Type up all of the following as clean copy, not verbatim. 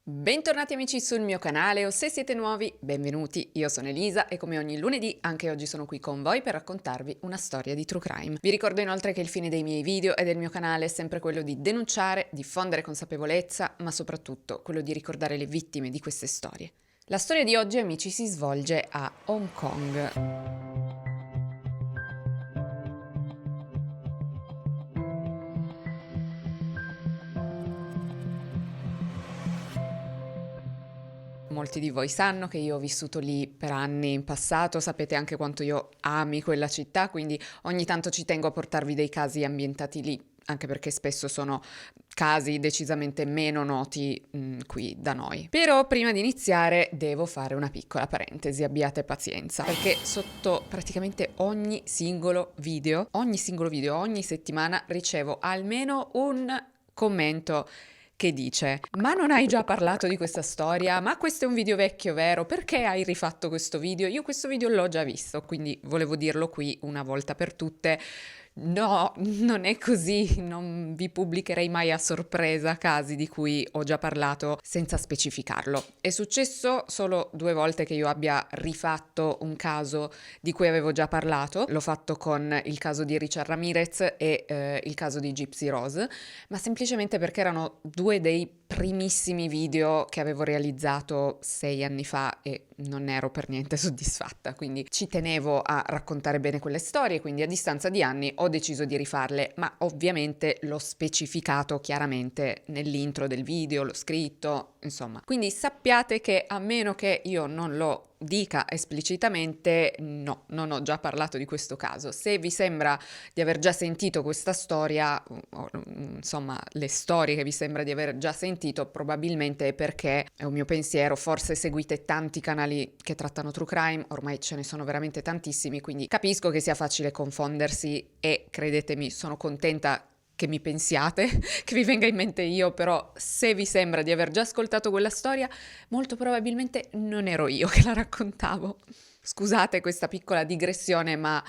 Bentornati amici sul mio canale o se siete nuovi, benvenuti, io sono Elisa e come ogni lunedì anche oggi sono qui con voi per raccontarvi una storia di true crime. Vi ricordo inoltre che il fine dei miei video e del mio canale è sempre quello di denunciare, diffondere consapevolezza, ma soprattutto quello di ricordare le vittime di queste storie. La storia di oggi, amici, si svolge a Hong Kong. Molti di voi sanno che io ho vissuto lì per anni in passato, sapete anche quanto io ami quella città, quindi ogni tanto ci tengo a portarvi dei casi ambientati lì, anche perché spesso sono casi decisamente meno noti qui da noi. Però prima di iniziare devo fare una piccola parentesi, abbiate pazienza, perché sotto praticamente ogni singolo video, ogni settimana ricevo almeno un commento che dice: ma non hai già parlato di questa storia? Ma questo è un video vecchio, vero? Perché hai rifatto questo video? Io questo video l'ho già visto, quindi volevo dirlo qui una volta per tutte. No, non è così, non vi pubblicherei mai a sorpresa casi di cui ho già parlato senza specificarlo. È successo solo 2 volte che io abbia rifatto un caso di cui avevo già parlato. L'ho fatto con il caso di Richard Ramirez e il caso di Gypsy Rose, ma semplicemente perché erano 2 dei primissimi video che avevo realizzato 6 anni fa e non ero per niente soddisfatta, quindi ci tenevo a raccontare bene quelle storie, quindi a distanza di anni ho deciso di rifarle, ma ovviamente l'ho specificato chiaramente nell'intro del video, l'ho scritto, insomma. Quindi sappiate che a meno che io non lo dica esplicitamente, no, non ho già parlato di questo caso. Se vi sembra di aver già sentito questa storia, o, insomma le storie che vi sembra di aver già sentito, probabilmente è perché è un mio pensiero, forse seguite tanti canali che trattano true crime, ormai ce ne sono veramente tantissimi, quindi capisco che sia facile confondersi e credetemi, sono contenta che mi pensiate, che vi venga in mente io, però se vi sembra di aver già ascoltato quella storia, molto probabilmente non ero io che la raccontavo. Scusate questa piccola digressione, ma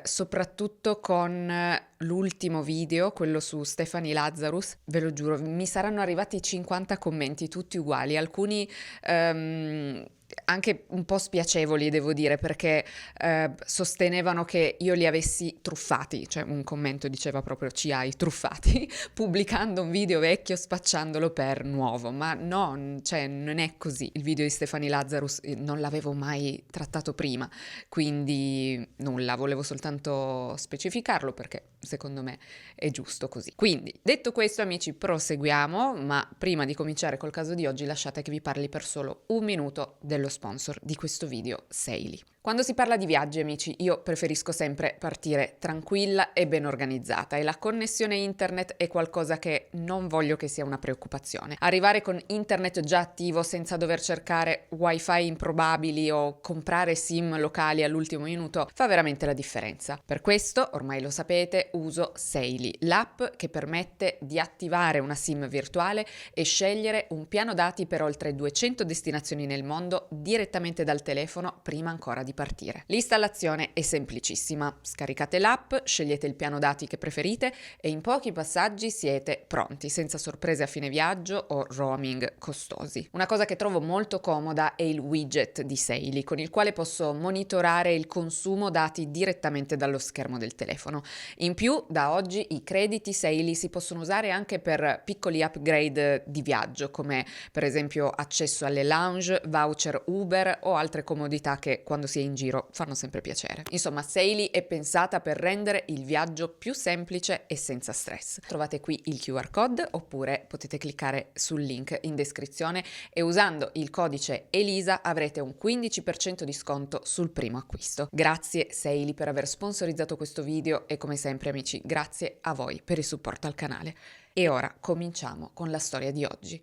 soprattutto con l'ultimo video, quello su Stephanie Lazarus, ve lo giuro, mi saranno arrivati 50 commenti, tutti uguali, alcuni anche un po' spiacevoli, devo dire, perché sostenevano che io li avessi truffati, cioè un commento diceva proprio ci hai truffati, pubblicando un video vecchio spacciandolo per nuovo, ma no, cioè non è così. Il video di Stephanie Lazarus non l'avevo mai trattato prima, quindi nulla, volevo soltanto specificarlo perché secondo me è giusto così. Quindi, detto questo, amici, proseguiamo, ma prima di cominciare col caso di oggi lasciate che vi parli per solo un minuto dello sponsor di questo video, Saily. Quando si parla di viaggi, amici, io preferisco sempre partire tranquilla e ben organizzata e la connessione internet è qualcosa che non voglio che sia una preoccupazione. Arrivare con internet già attivo senza dover cercare wifi improbabili o comprare sim locali all'ultimo minuto fa veramente la differenza. Per questo, ormai lo sapete, uso Saily, l'app che permette di attivare una sim virtuale e scegliere un piano dati per oltre 200 destinazioni nel mondo direttamente dal telefono prima ancora di partire. L'installazione è semplicissima. Scaricate l'app, scegliete il piano dati che preferite e in pochi passaggi siete pronti, senza sorprese a fine viaggio o roaming costosi. Una cosa che trovo molto comoda è il widget di Saily, con il quale posso monitorare il consumo dati direttamente dallo schermo del telefono. In più, da oggi i crediti Saily si possono usare anche per piccoli upgrade di viaggio, come per esempio accesso alle lounge, voucher Uber o altre comodità che quando si è in giro fanno sempre piacere. Insomma, Saily è pensata per rendere il viaggio più semplice e senza stress. Trovate qui il QR code oppure potete cliccare sul link in descrizione e usando il codice ELISA avrete un 15% di sconto sul primo acquisto. Grazie Saily per aver sponsorizzato questo video e come sempre, amici, grazie a voi per il supporto al canale. E ora cominciamo con la storia di oggi.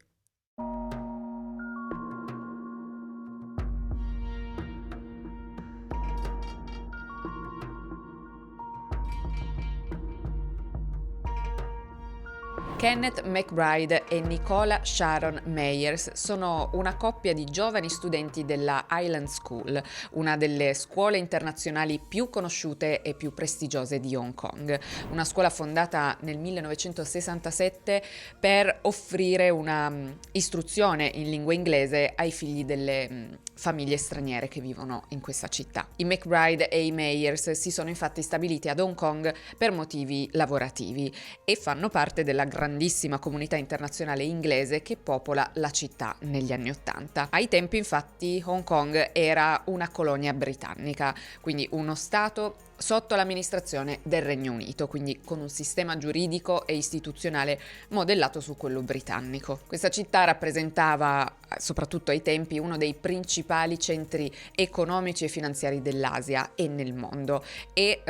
Kenneth McBride e Nicola Sharon Meyers sono una coppia di giovani studenti della Highland School, una delle scuole internazionali più conosciute e più prestigiose di Hong Kong. Una scuola fondata nel 1967 per offrire una istruzione in lingua inglese ai figli delle famiglie straniere che vivono in questa città. I McBride e i Meyers si sono infatti stabiliti ad Hong Kong per motivi lavorativi e fanno parte della grandissima comunità internazionale inglese che popola la città negli anni '80. Ai tempi infatti Hong Kong era una colonia britannica, quindi uno stato sotto l'amministrazione del Regno Unito, quindi con un sistema giuridico e istituzionale modellato su quello britannico. Questa città rappresentava, soprattutto ai tempi, uno dei principali centri economici e finanziari dell'Asia e nel mondo e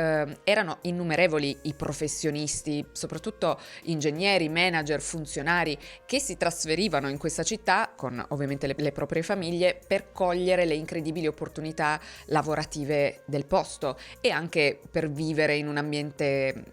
erano innumerevoli i professionisti, soprattutto ingegneri, manager, funzionari che si trasferivano in questa città con ovviamente le proprie famiglie per cogliere le incredibili opportunità lavorative del posto e anche per vivere in un ambiente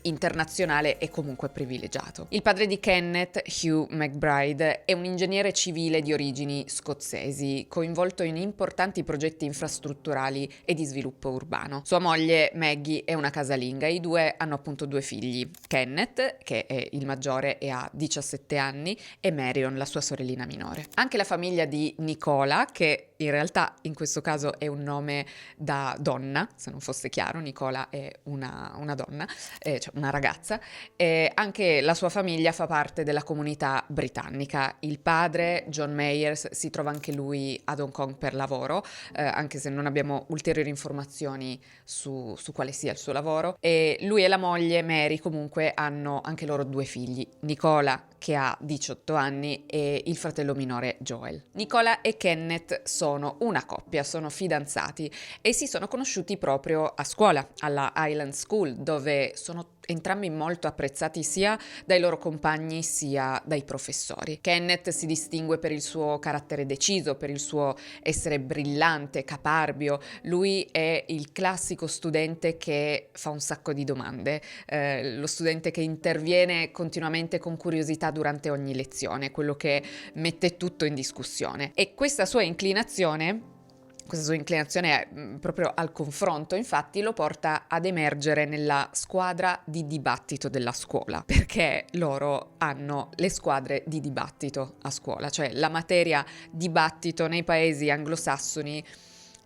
internazionale e comunque privilegiato. Il padre di Kenneth, Hugh McBride, è un ingegnere civile di origini scozzesi, coinvolto in importanti progetti infrastrutturali e di sviluppo urbano. Sua moglie Maggie è una casalinga e i due hanno appunto due figli, Kenneth, che è il maggiore e ha 17 anni, e Marion, la sua sorellina minore. Anche la famiglia di Nicola, che in realtà in questo caso è un nome da donna, se non fosse chiaro, Nicola è una donna, cioè una ragazza, anche la sua famiglia fa parte della comunità britannica. Il padre, John Meyers, si trova anche lui ad Hong Kong per lavoro, anche se non abbiamo ulteriori informazioni su quale sia il suo lavoro, e lui e la moglie Mary comunque hanno anche loro due figli, Nicola che ha 18 anni e il fratello minore Joel. Nicola e Kenneth sono una coppia, sono fidanzati e si sono conosciuti proprio a scuola, alla Highland School, dove sono entrambi molto apprezzati sia dai loro compagni sia dai professori. Kenneth si distingue per il suo carattere deciso, per il suo essere brillante, caparbio. Lui è il classico studente che fa un sacco di domande, lo studente che interviene continuamente con curiosità durante ogni lezione, quello che mette tutto in discussione. E questa sua inclinazione proprio al confronto, infatti, lo porta ad emergere nella squadra di dibattito della scuola, perché loro hanno le squadre di dibattito a scuola, cioè la materia dibattito nei paesi anglosassoni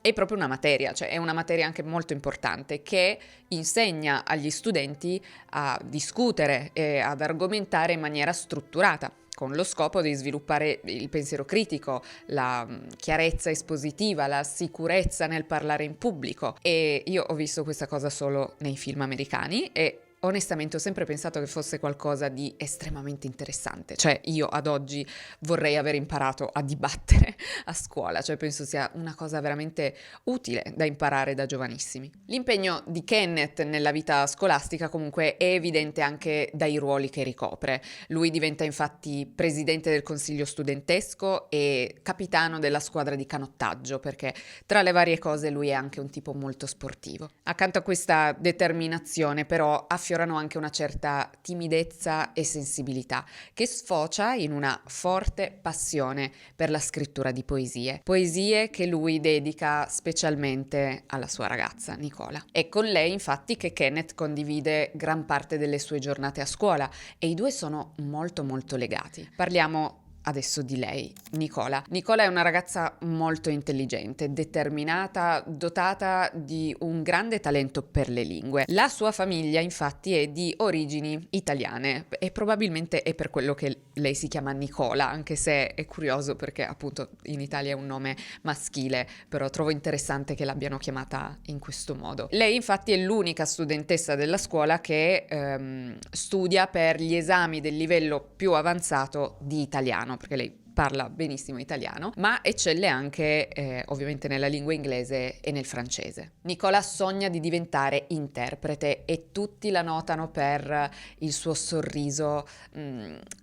è proprio una materia, cioè è una materia anche molto importante che insegna agli studenti a discutere e ad argomentare in maniera strutturata, con lo scopo di sviluppare il pensiero critico, la chiarezza espositiva, la sicurezza nel parlare in pubblico. E io ho visto questa cosa solo nei film americani e onestamente ho sempre pensato che fosse qualcosa di estremamente interessante, cioè io ad oggi vorrei aver imparato a dibattere a scuola, cioè penso sia una cosa veramente utile da imparare da giovanissimi. L'impegno di Kenneth nella vita scolastica comunque è evidente anche dai ruoli che ricopre. Lui diventa infatti presidente del consiglio studentesco e capitano della squadra di canottaggio, perché tra le varie cose lui è anche un tipo molto sportivo. Accanto a questa determinazione però affiorano anche una certa timidezza e sensibilità che sfocia in una forte passione per la scrittura di poesie che lui dedica specialmente alla sua ragazza Nicola. È con lei infatti che Kenneth condivide gran parte delle sue giornate a scuola e i due sono molto molto legati. Parliamo adesso di lei, Nicola. Nicola è una ragazza molto intelligente, determinata, dotata di un grande talento per le lingue. La sua famiglia infatti è di origini italiane e probabilmente è per quello che lei si chiama Nicola, anche se è curioso perché appunto in Italia è un nome maschile, però trovo interessante che l'abbiano chiamata in questo modo. Lei infatti è l'unica studentessa della scuola che studia per gli esami del livello più avanzato di italiano, perché lei parla benissimo italiano, ma eccelle anche ovviamente nella lingua inglese e nel francese. Nicola sogna di diventare interprete e tutti la notano per il suo sorriso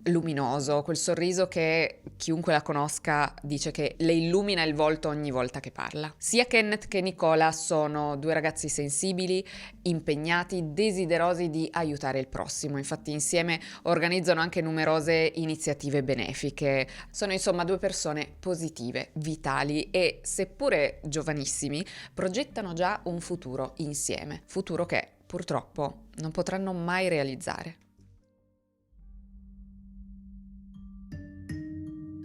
luminoso, quel sorriso che chiunque la conosca dice che le illumina il volto ogni volta che parla. Sia Kenneth che Nicola sono due ragazzi sensibili, impegnati, desiderosi di aiutare il prossimo. Infatti insieme organizzano anche numerose iniziative benefiche. Sono insomma due persone positive, vitali e, seppure giovanissimi, progettano già un futuro insieme. Futuro che purtroppo non potranno mai realizzare.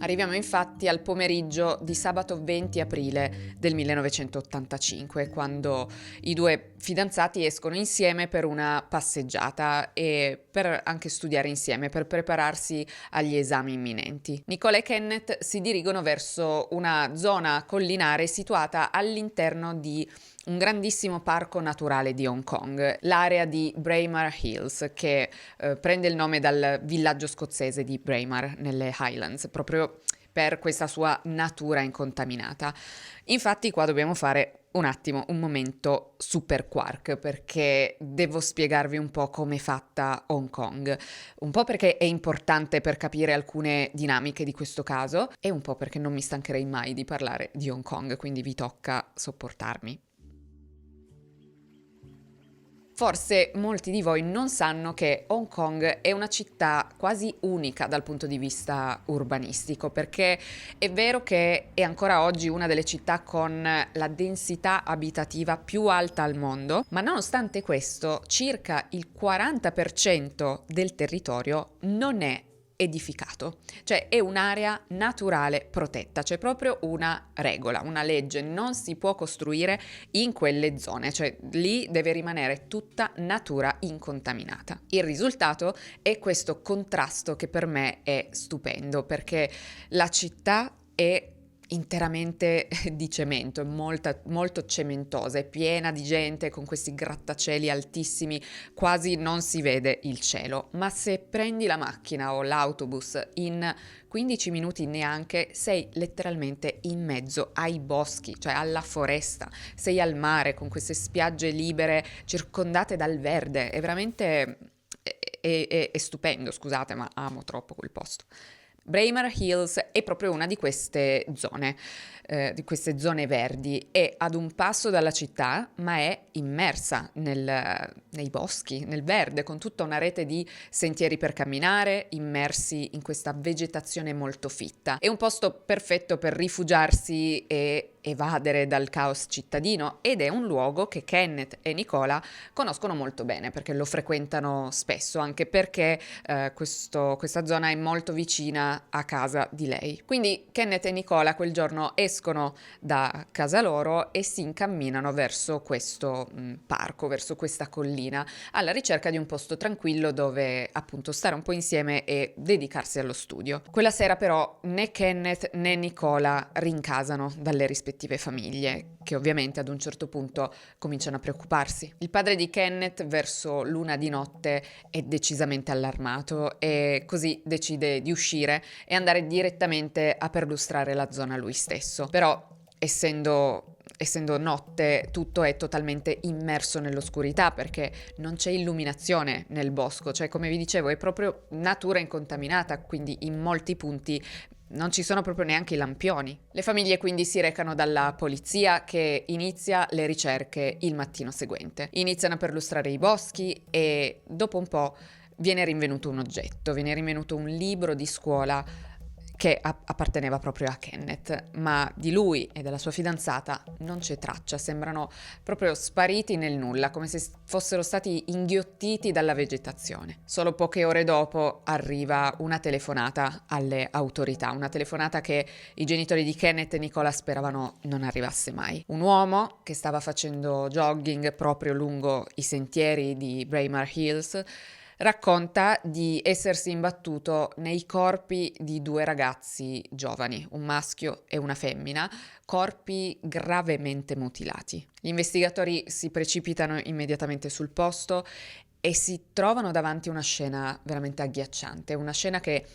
Arriviamo infatti al pomeriggio di sabato 20 aprile del 1985, quando i due fidanzati escono insieme per una passeggiata e per anche studiare insieme, per prepararsi agli esami imminenti. Nicola e Kenneth si dirigono verso una zona collinare situata all'interno di un grandissimo parco naturale di Hong Kong, l'area di Braemar Hills, che prende il nome dal villaggio scozzese di Braemar nelle Highlands, proprio per questa sua natura incontaminata. Infatti qua dobbiamo fare un momento super quark, perché devo spiegarvi un po' come è fatta Hong Kong, un po' perché è importante per capire alcune dinamiche di questo caso e un po' perché non mi stancherei mai di parlare di Hong Kong, quindi vi tocca sopportarmi. Forse molti di voi non sanno che Hong Kong è una città quasi unica dal punto di vista urbanistico, perché è vero che è ancora oggi una delle città con la densità abitativa più alta al mondo, ma nonostante questo circa il 40% del territorio non è edificato, cioè è un'area naturale protetta, c'è proprio una regola, una legge, non si può costruire in quelle zone, cioè lì deve rimanere tutta natura incontaminata. Il risultato è questo contrasto che per me è stupendo, perché la città è interamente di cemento, è molto cementosa, è piena di gente con questi grattacieli altissimi, quasi non si vede il cielo, ma se prendi la macchina o l'autobus in 15 minuti neanche sei letteralmente in mezzo ai boschi, cioè alla foresta, sei al mare con queste spiagge libere circondate dal verde, è veramente è stupendo, scusate, ma amo troppo quel posto. Braemar Hills è proprio una di queste zone verdi, è ad un passo dalla città, ma è immersa nei boschi, nel verde, con tutta una rete di sentieri per camminare, immersi in questa vegetazione molto fitta. È un posto perfetto per rifugiarsi e evadere dal caos cittadino ed è un luogo che Kenneth e Nicola conoscono molto bene perché lo frequentano spesso, anche perché questa zona è molto vicina a casa di lei. Quindi Kenneth e Nicola quel giorno escono da casa loro e si incamminano verso questo parco, verso questa collina, alla ricerca di un posto tranquillo dove appunto stare un po' insieme e dedicarsi allo studio. Quella sera però né Kenneth né Nicola rincasano dalle rispettive famiglie, che ovviamente ad un certo punto cominciano a preoccuparsi. Il padre di Kenneth verso l'una di notte è decisamente allarmato e così decide di uscire e andare direttamente a perlustrare la zona lui stesso. Però essendo notte, tutto è totalmente immerso nell'oscurità perché non c'è illuminazione nel bosco, cioè come vi dicevo è proprio natura incontaminata, quindi in molti punti non ci sono proprio neanche i lampioni. Le famiglie quindi si recano dalla polizia che inizia le ricerche il mattino seguente. Iniziano a perlustrare i boschi e dopo un po' viene rinvenuto un oggetto, viene rinvenuto un libro di scuola che apparteneva proprio a Kenneth, ma di lui e della sua fidanzata non c'è traccia, sembrano proprio spariti nel nulla, come se fossero stati inghiottiti dalla vegetazione. Solo poche ore dopo arriva una telefonata alle autorità, una telefonata che i genitori di Kenneth e Nicola speravano non arrivasse mai. Un uomo che stava facendo jogging proprio lungo i sentieri di Braemar Hills racconta di essersi imbattuto nei corpi di due ragazzi giovani, un maschio e una femmina, corpi gravemente mutilati. Gli investigatori si precipitano immediatamente sul posto e si trovano davanti a una scena veramente agghiacciante, una scena che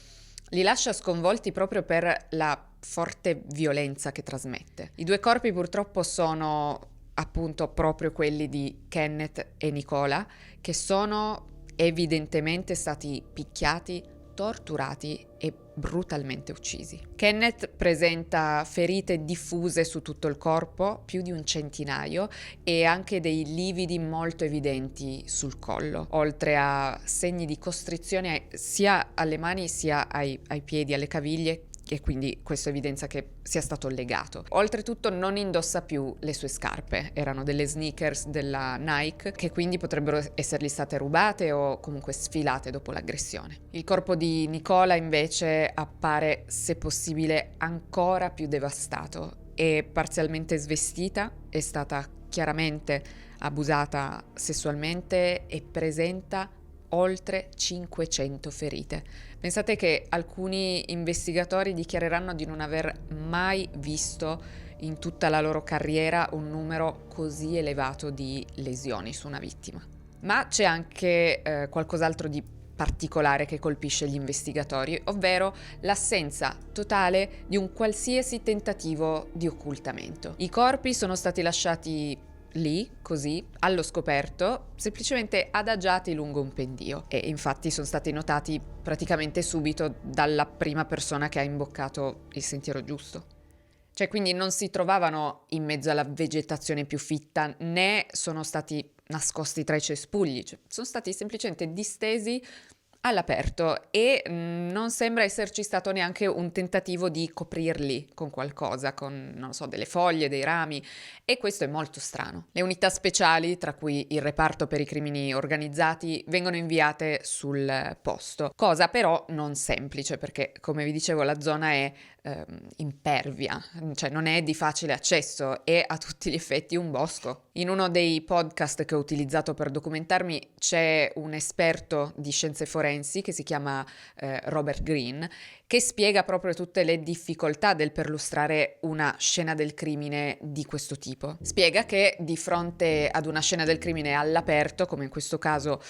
Li lascia sconvolti proprio per la forte violenza che trasmette. I due corpi purtroppo sono appunto proprio quelli di Kenneth e Nicola, che sono evidentemente stati picchiati, torturati e brutalmente uccisi. Kenneth presenta ferite diffuse su tutto il corpo, più di un centinaio, e anche dei lividi molto evidenti sul collo, oltre a segni di costrizione sia alle mani sia ai piedi, alle caviglie, e quindi questo evidenzia che sia stato legato. Oltretutto non indossa più le sue scarpe, erano delle sneakers della Nike che quindi potrebbero essergli state rubate o comunque sfilate dopo l'aggressione. Il corpo di Nicola invece appare, se possibile, ancora più devastato. È parzialmente svestita, è stata chiaramente abusata sessualmente e presenta oltre 500 ferite. Pensate che alcuni investigatori dichiareranno di non aver mai visto in tutta la loro carriera un numero così elevato di lesioni su una vittima. Ma c'è anche qualcos'altro di particolare che colpisce gli investigatori, ovvero l'assenza totale di un qualsiasi tentativo di occultamento. I corpi sono stati lasciati lì, così, allo scoperto, semplicemente adagiati lungo un pendio, e infatti sono stati notati praticamente subito dalla prima persona che ha imboccato il sentiero giusto. Cioè, quindi non si trovavano in mezzo alla vegetazione più fitta, né sono stati nascosti tra i cespugli, cioè, sono stati semplicemente distesi all'aperto e non sembra esserci stato neanche un tentativo di coprirli con qualcosa, con, non so, delle foglie, dei rami, e questo è molto strano. Le unità speciali, tra cui il reparto per i crimini organizzati, vengono inviate sul posto, cosa però non semplice perché, come vi dicevo, la zona è impervia, cioè non è di facile accesso, è a tutti gli effetti un bosco. In uno dei podcast che ho utilizzato per documentarmi c'è un esperto di scienze forensi che si chiama Robert Greene, che spiega proprio tutte le difficoltà del perlustrare una scena del crimine di questo tipo. Spiega che di fronte ad una scena del crimine all'aperto, come in questo caso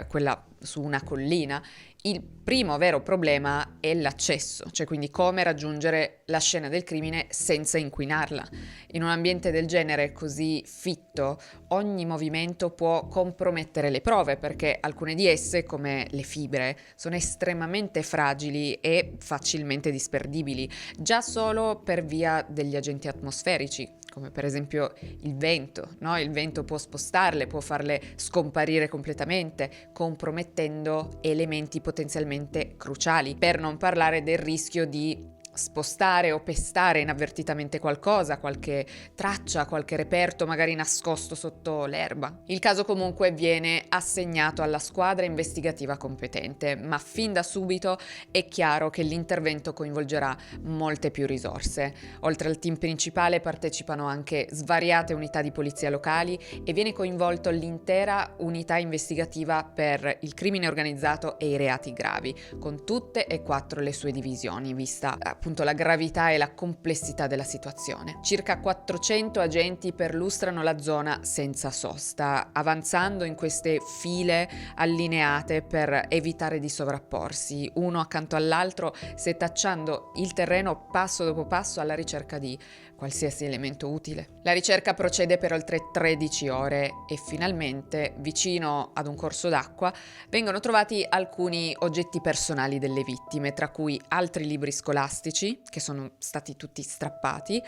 quella su una collina, il primo vero problema è l'accesso, cioè quindi come raggiungere la scena del crimine senza inquinarla. In un ambiente del genere così fitto, ogni movimento può compromettere le prove perché alcune di esse, come le fibre, sono estremamente fragili e facilmente disperdibili, già solo per via degli agenti atmosferici, come per esempio il vento, no? Il vento può spostarle, può farle scomparire completamente, compromettendo elementi potenzialmente cruciali, per non parlare del rischio di spostare o pestare inavvertitamente qualcosa, qualche traccia, qualche reperto magari nascosto sotto l'erba. Il caso comunque viene assegnato alla squadra investigativa competente, ma fin da subito è chiaro che l'intervento coinvolgerà molte più risorse. Oltre al team principale partecipano anche svariate unità di polizia locali e viene coinvolto l'intera unità investigativa per il crimine organizzato e i reati gravi, con tutte e 4 le sue divisioni, vista appunto la gravità e la complessità della situazione. Circa 400 agenti perlustrano la zona senza sosta, avanzando in queste file allineate per evitare di sovrapporsi, uno accanto all'altro, setacciando il terreno passo dopo passo alla ricerca di qualsiasi elemento utile. La ricerca procede per oltre 13 ore e finalmente, vicino ad un corso d'acqua, vengono trovati alcuni oggetti personali delle vittime, tra cui altri libri scolastici, che sono stati tutti strappati.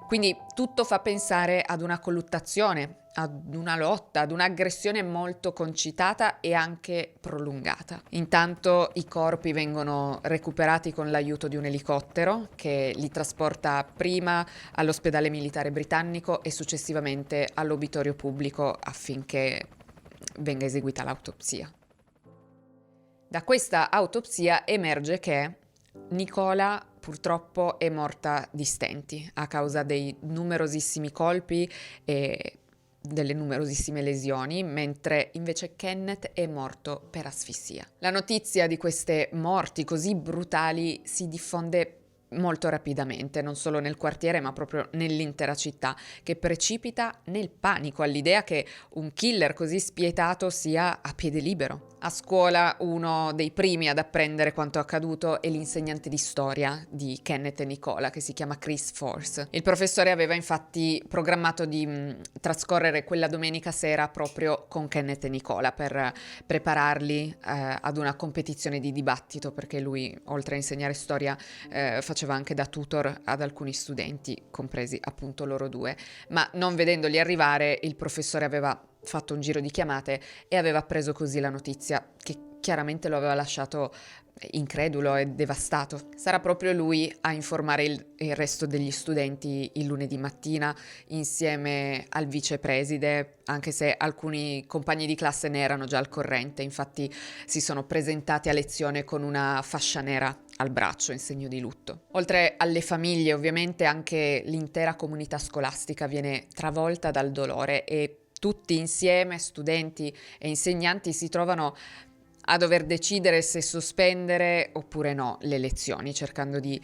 Quindi tutto fa pensare ad una colluttazione, ad una lotta, ad un'aggressione molto concitata e anche prolungata. Intanto i corpi vengono recuperati con l'aiuto di un elicottero che li trasporta prima all'ospedale militare britannico e successivamente all'obitorio pubblico affinché venga eseguita l'autopsia. Da questa autopsia emerge che Nicola purtroppo è morta di stenti a causa dei numerosissimi colpi e delle numerosissime lesioni, mentre invece Kenneth è morto per asfissia. La notizia di queste morti così brutali si diffonde molto rapidamente, non solo nel quartiere ma proprio nell'intera città, che precipita nel panico all'idea che un killer così spietato sia a piede libero. A scuola uno dei primi ad apprendere quanto accaduto è l'insegnante di storia di Kenneth e Nicola, che si chiama Chris Force. Il professore aveva infatti programmato di trascorrere quella domenica sera proprio con Kenneth e Nicola per prepararli ad una competizione di dibattito, perché lui, oltre a insegnare storia, faceva anche da tutor ad alcuni studenti, compresi appunto loro due. Ma non vedendoli arrivare, il professore aveva fatto un giro di chiamate e aveva appreso così la notizia, che chiaramente lo aveva lasciato incredulo e devastato. Sarà proprio lui a informare il resto degli studenti il lunedì mattina insieme al vicepreside, anche se alcuni compagni di classe ne erano già al corrente. Infatti si sono presentati a lezione con una fascia nera al braccio in segno di lutto. Oltre alle famiglie, ovviamente, anche l'intera comunità scolastica viene travolta dal dolore e tutti insieme, studenti e insegnanti, si trovano a dover decidere se sospendere oppure no le lezioni, cercando di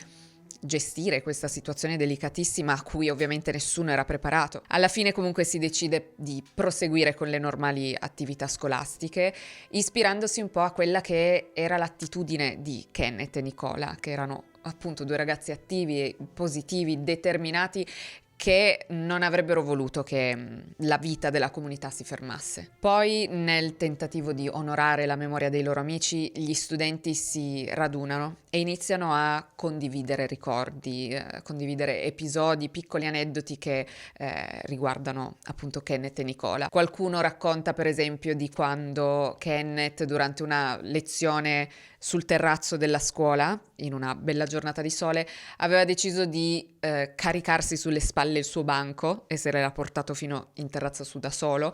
gestire questa situazione delicatissima a cui ovviamente nessuno era preparato. Alla fine comunque si decide di proseguire con le normali attività scolastiche, ispirandosi un po' a quella che era l'attitudine di Kenneth e Nicola, che erano appunto due ragazzi attivi, positivi, determinati, che non avrebbero voluto che la vita della comunità si fermasse. Poi, nel tentativo di onorare la memoria dei loro amici, gli studenti si radunano e iniziano a condividere ricordi, condividere episodi, piccoli aneddoti che riguardano appunto Kenneth e Nicola. Qualcuno racconta per esempio di quando Kenneth, durante una lezione sul terrazzo della scuola, in una bella giornata di sole, aveva deciso di caricarsi sulle spalle il suo banco e se l'era portato fino in terrazzo su da solo,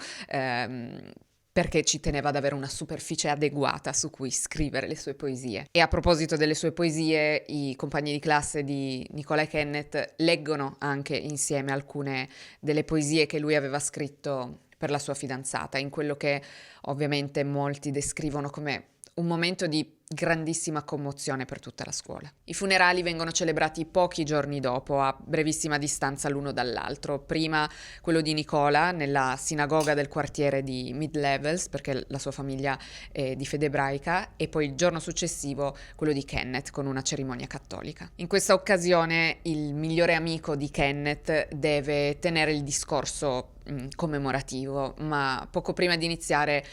perché ci teneva ad avere una superficie adeguata su cui scrivere le sue poesie. E a proposito delle sue poesie, i compagni di classe di Nicola e Kenneth leggono anche insieme alcune delle poesie che lui aveva scritto per la sua fidanzata, in quello che ovviamente molti descrivono come un momento di grandissima commozione per tutta la scuola. I funerali vengono celebrati pochi giorni dopo, a brevissima distanza l'uno dall'altro. Prima quello di Nicola nella sinagoga del quartiere di Mid-Levels, perché la sua famiglia è di fede ebraica, e poi il giorno successivo quello di Kenneth con una cerimonia cattolica. In questa occasione il migliore amico di Kenneth deve tenere il discorso commemorativo, ma poco prima di iniziare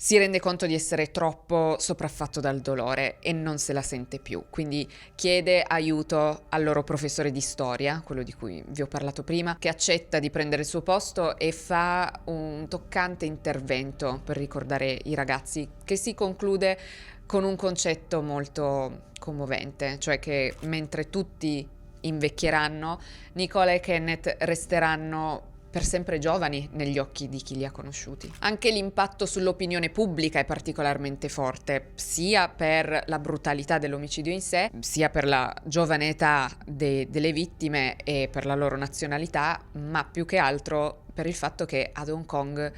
si rende conto di essere troppo sopraffatto dal dolore e non se la sente più, quindi chiede aiuto al loro professore di storia, quello di cui vi ho parlato prima, che accetta di prendere il suo posto e fa un toccante intervento per ricordare i ragazzi, che si conclude con un concetto molto commovente, cioè che mentre tutti invecchieranno, Nicola e Kenneth resteranno per sempre giovani negli occhi di chi li ha conosciuti. Anche l'impatto sull'opinione pubblica è particolarmente forte, sia per la brutalità dell'omicidio in sé, sia per la giovane età delle vittime e per la loro nazionalità, ma più che altro per il fatto che ad Hong Kong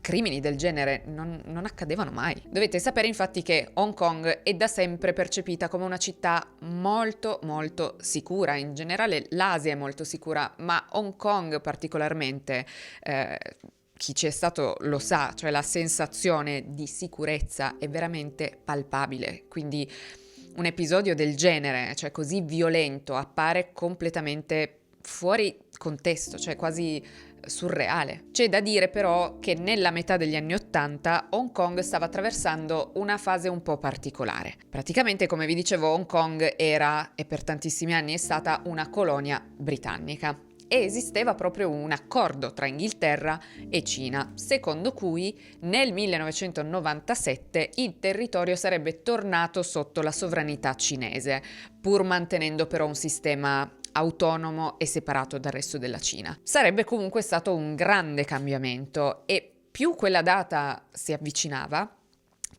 crimini del genere non accadevano mai. Dovete sapere infatti che Hong Kong è da sempre percepita come una città molto molto sicura. In generale l'Asia è molto sicura, ma Hong Kong particolarmente, chi ci è stato lo sa, cioè la sensazione di sicurezza è veramente palpabile. Quindi un episodio del genere, cioè così violento, appare completamente fuori contesto, cioè quasi surreale. C'è da dire però che nella metà degli anni '80 Hong Kong stava attraversando una fase un po' particolare. Praticamente, come vi dicevo, Hong Kong era e per tantissimi anni è stata una colonia britannica. E esisteva proprio un accordo tra Inghilterra e Cina, secondo cui nel 1997 il territorio sarebbe tornato sotto la sovranità cinese, pur mantenendo però un sistema autonomo e separato dal resto della Cina. Sarebbe comunque stato un grande cambiamento e più quella data si avvicinava,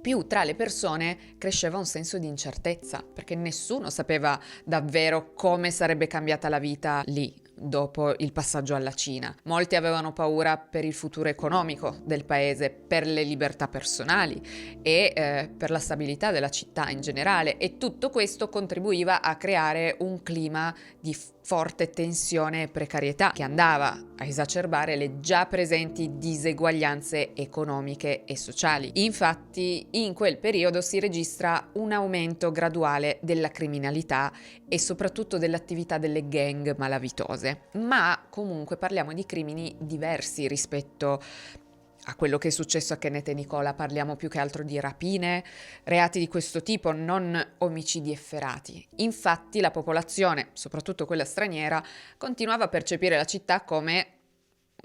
più tra le persone cresceva un senso di incertezza, perché nessuno sapeva davvero come sarebbe cambiata la vita lì, dopo il passaggio alla Cina. Molti avevano paura per il futuro economico del paese, per le libertà personali e per la stabilità della città in generale, e tutto questo contribuiva a creare un clima di forte tensione e precarietà che andava a esacerbare le già presenti diseguaglianze economiche e sociali. Infatti, in quel periodo si registra un aumento graduale della criminalità e soprattutto dell'attività delle gang malavitose. Ma comunque parliamo di crimini diversi rispetto a quello che è successo a Kenneth e Nicola. Parliamo più che altro di rapine, reati di questo tipo, non omicidi efferati. Infatti la popolazione, soprattutto quella straniera, continuava a percepire la città come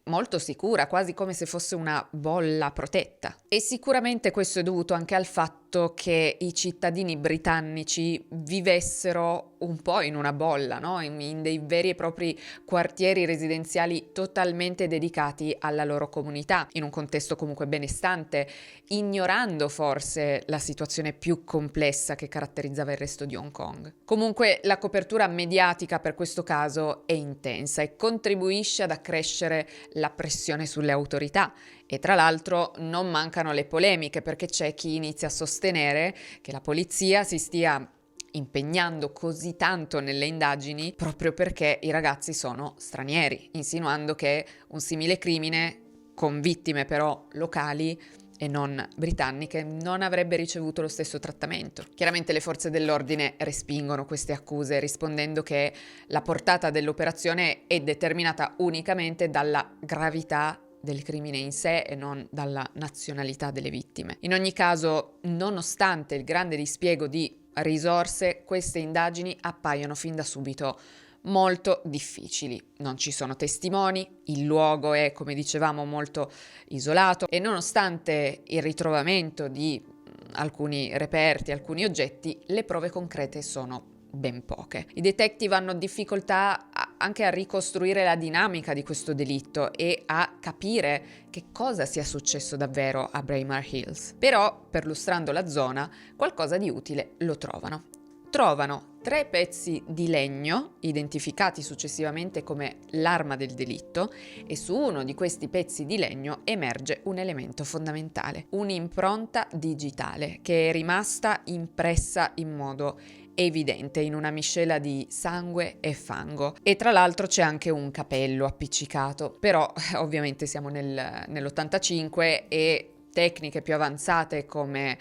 molto sicura, quasi come se fosse una bolla protetta. E sicuramente questo è dovuto anche al fatto che i cittadini britannici vivessero un po' in una bolla, no? In dei veri e propri quartieri residenziali totalmente dedicati alla loro comunità, in un contesto comunque benestante, ignorando forse la situazione più complessa che caratterizzava il resto di Hong Kong. Comunque la copertura mediatica per questo caso è intensa e contribuisce ad accrescere la pressione sulle autorità. E tra l'altro non mancano le polemiche, perché c'è chi inizia a sostenere che la polizia si stia impegnando così tanto nelle indagini proprio perché i ragazzi sono stranieri, insinuando che un simile crimine, con vittime però locali e non britanniche, non avrebbe ricevuto lo stesso trattamento. Chiaramente le forze dell'ordine respingono queste accuse, rispondendo che la portata dell'operazione è determinata unicamente dalla gravità del crimine in sé e non dalla nazionalità delle vittime. In ogni caso, nonostante il grande dispiego di risorse, queste indagini appaiono fin da subito molto difficili. Non ci sono testimoni, il luogo è, come dicevamo, molto isolato e nonostante il ritrovamento di alcuni reperti, alcuni oggetti, le prove concrete sono ben poche. I detective hanno difficoltà anche a ricostruire la dinamica di questo delitto e a capire che cosa sia successo davvero a Braemar Hills. Però, perlustrando la zona, qualcosa di utile lo trovano. Trovano 3 pezzi di legno, identificati successivamente come l'arma del delitto, e su uno di questi pezzi di legno emerge un elemento fondamentale, un'impronta digitale che è rimasta impressa in modo evidente in una miscela di sangue e fango, e tra l'altro c'è anche un capello appiccicato. Però ovviamente siamo nell'85 e tecniche più avanzate come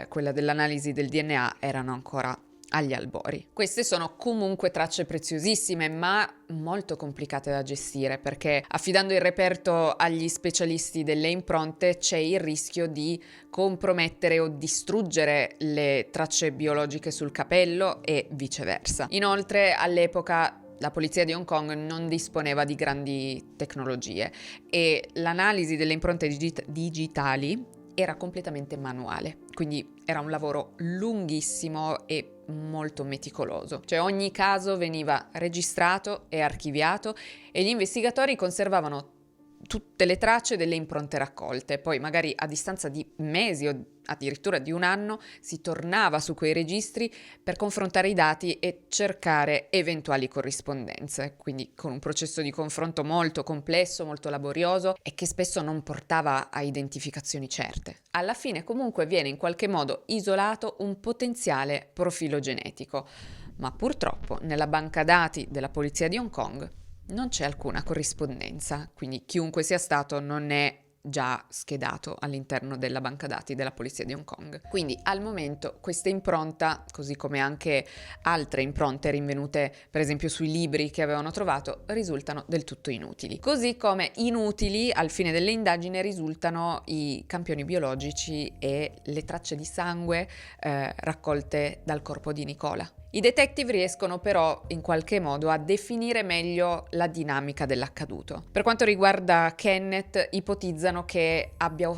quella dell'analisi del DNA erano ancora agli albori. Queste sono comunque tracce preziosissime, ma molto complicate da gestire, perché affidando il reperto agli specialisti delle impronte c'è il rischio di compromettere o distruggere le tracce biologiche sul capello e viceversa. Inoltre, all'epoca la polizia di Hong Kong non disponeva di grandi tecnologie e l'analisi delle impronte digitali era completamente manuale, quindi era un lavoro lunghissimo e molto meticoloso. Cioè ogni caso veniva registrato e archiviato e gli investigatori conservavano tutte le tracce delle impronte raccolte. Poi magari a distanza di mesi o addirittura di un anno si tornava su quei registri per confrontare i dati e cercare eventuali corrispondenze, quindi con un processo di confronto molto complesso, molto laborioso e che spesso non portava a identificazioni certe. Alla fine comunque viene in qualche modo isolato un potenziale profilo genetico, ma purtroppo nella banca dati della polizia di Hong Kong non c'è alcuna corrispondenza, quindi chiunque sia stato non è già schedato all'interno della banca dati della polizia di Hong Kong. Quindi al momento questa impronta, così come anche altre impronte rinvenute per esempio sui libri che avevano trovato, risultano del tutto inutili. Così come inutili al fine delle indagini risultano i campioni biologici e le tracce di sangue raccolte dal corpo di Nicola. I detective riescono però in qualche modo a definire meglio la dinamica dell'accaduto. Per quanto riguarda Kenneth, ipotizzano che abbia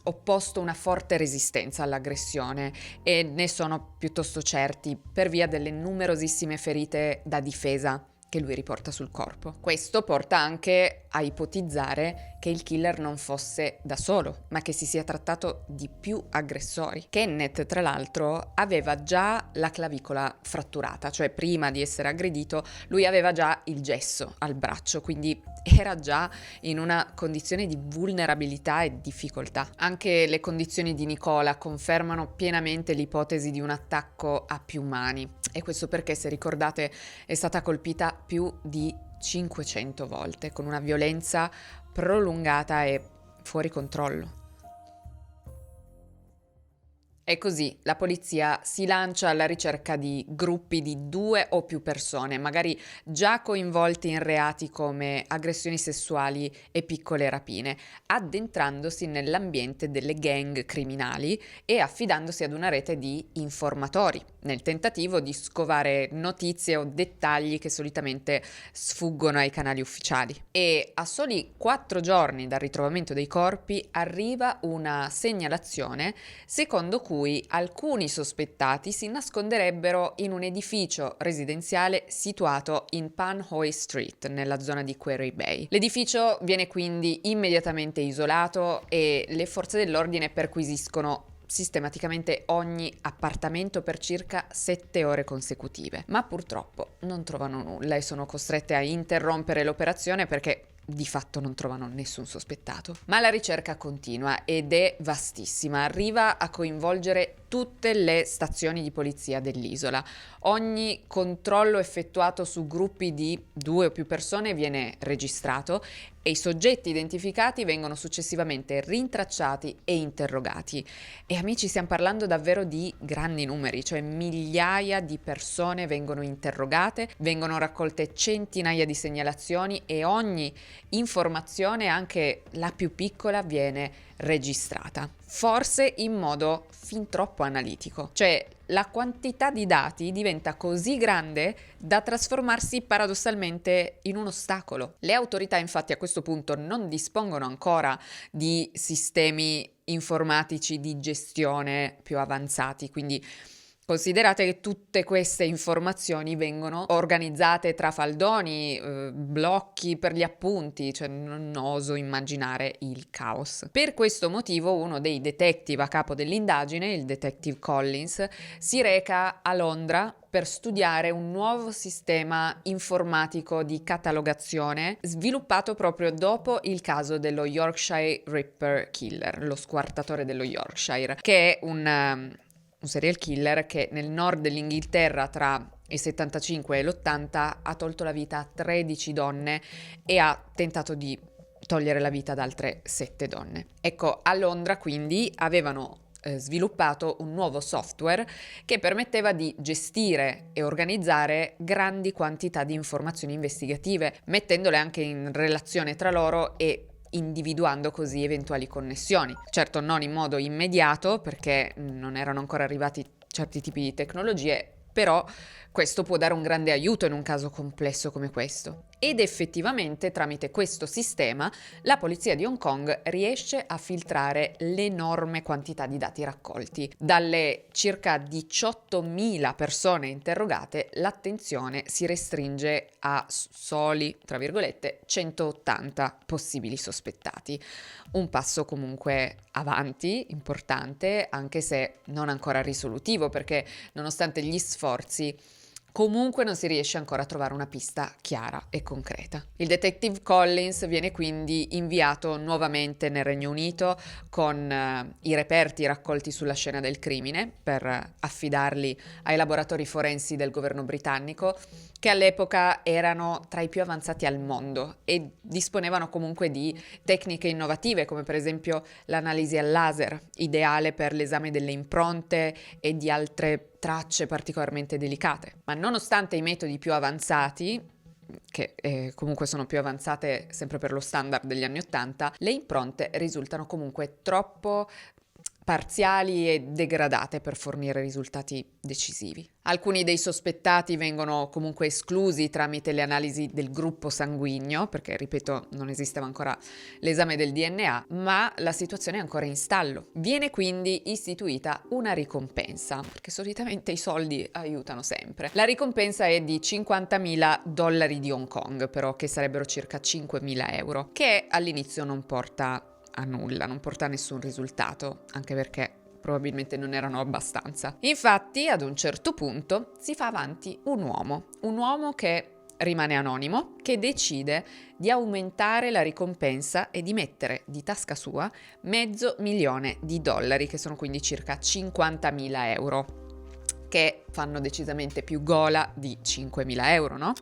opposto una forte resistenza all'aggressione e ne sono piuttosto certi per via delle numerosissime ferite da difesa che lui riporta sul corpo. Questo porta anche a ipotizzare che il killer non fosse da solo, ma che si sia trattato di più aggressori. Kenneth, tra l'altro, aveva già la clavicola fratturata, cioè prima di essere aggredito lui aveva già il gesso al braccio, quindi era già in una condizione di vulnerabilità e difficoltà. Anche le condizioni di Nicola confermano pienamente l'ipotesi di un attacco a più mani, e questo perché, se ricordate, è stata colpita più di 500 volte, con una violenza prolungata e fuori controllo. E così la polizia si lancia alla ricerca di gruppi di 2 o più persone, magari già coinvolti in reati come aggressioni sessuali e piccole rapine, addentrandosi nell'ambiente delle gang criminali e affidandosi ad una rete di informatori, nel tentativo di scovare notizie o dettagli che solitamente sfuggono ai canali ufficiali. E a soli 4 giorni dal ritrovamento dei corpi arriva una segnalazione secondo cui alcuni sospettati si nasconderebbero in un edificio residenziale situato in Panhoy Street, nella zona di Quarry Bay. L'edificio viene quindi immediatamente isolato e le forze dell'ordine perquisiscono sistematicamente ogni appartamento per circa 7 ore consecutive, ma purtroppo non trovano nulla e sono costrette a interrompere l'operazione perché di fatto non trovano nessun sospettato. Ma la ricerca continua ed è vastissima, arriva a coinvolgere tutte le stazioni di polizia dell'isola. Ogni controllo effettuato su gruppi di 2 o più persone viene registrato e i soggetti identificati vengono successivamente rintracciati e interrogati. E amici, stiamo parlando davvero di grandi numeri, cioè migliaia di persone vengono interrogate, vengono raccolte centinaia di segnalazioni e ogni informazione, anche la più piccola, viene registrata, forse in modo fin troppo analitico. Cioè, la quantità di dati diventa così grande da trasformarsi paradossalmente in un ostacolo. Le autorità infatti a questo punto non dispongono ancora di sistemi informatici di gestione più avanzati, quindi considerate che tutte queste informazioni vengono organizzate tra faldoni, blocchi per gli appunti, cioè non oso immaginare il caos. Per questo motivo uno dei detective a capo dell'indagine, il detective Collins, si reca a Londra per studiare un nuovo sistema informatico di catalogazione sviluppato proprio dopo il caso dello Yorkshire Ripper Killer, lo squartatore dello Yorkshire, che è un serial killer che nel nord dell'Inghilterra tra il 75 e l'80 ha tolto la vita a 13 donne e ha tentato di togliere la vita ad altre 7 donne. Ecco, a Londra quindi avevano sviluppato un nuovo software che permetteva di gestire e organizzare grandi quantità di informazioni investigative, mettendole anche in relazione tra loro e individuando così eventuali connessioni. Certo, non in modo immediato, perché non erano ancora arrivati certi tipi di tecnologie, però questo può dare un grande aiuto in un caso complesso come questo. Ed effettivamente, tramite questo sistema, la polizia di Hong Kong riesce a filtrare l'enorme quantità di dati raccolti. Dalle circa 18.000 persone interrogate, l'attenzione si restringe a soli, tra virgolette, 180 possibili sospettati. Un passo comunque avanti, importante, anche se non ancora risolutivo, perché nonostante gli sforzi, comunque non si riesce ancora a trovare una pista chiara e concreta. Il detective Collins viene quindi inviato nuovamente nel Regno Unito con i reperti raccolti sulla scena del crimine per affidarli ai laboratori forensi del governo britannico, che all'epoca erano tra i più avanzati al mondo e disponevano comunque di tecniche innovative, come per esempio l'analisi al laser, ideale per l'esame delle impronte e di altre tracce particolarmente delicate. Ma nonostante i metodi più avanzati, che comunque sono più avanzate sempre per lo standard degli anni '80, le impronte risultano comunque troppo parziali e degradate per fornire risultati decisivi. Alcuni dei sospettati vengono comunque esclusi tramite le analisi del gruppo sanguigno, perché ripeto, non esisteva ancora l'esame del DNA, ma la situazione è ancora in stallo. Viene quindi istituita una ricompensa, perché solitamente i soldi aiutano sempre. La ricompensa è di $50.000 di Hong Kong, però, che sarebbero circa 5.000 euro, che all'inizio non porta a nulla, non porta a nessun risultato, anche perché probabilmente non erano abbastanza. Infatti, ad un certo punto si fa avanti un uomo che rimane anonimo, che decide di aumentare la ricompensa e di mettere di tasca sua $500.000, che sono quindi circa 50.000 euro, che fanno decisamente più gola di 5.000 euro, no?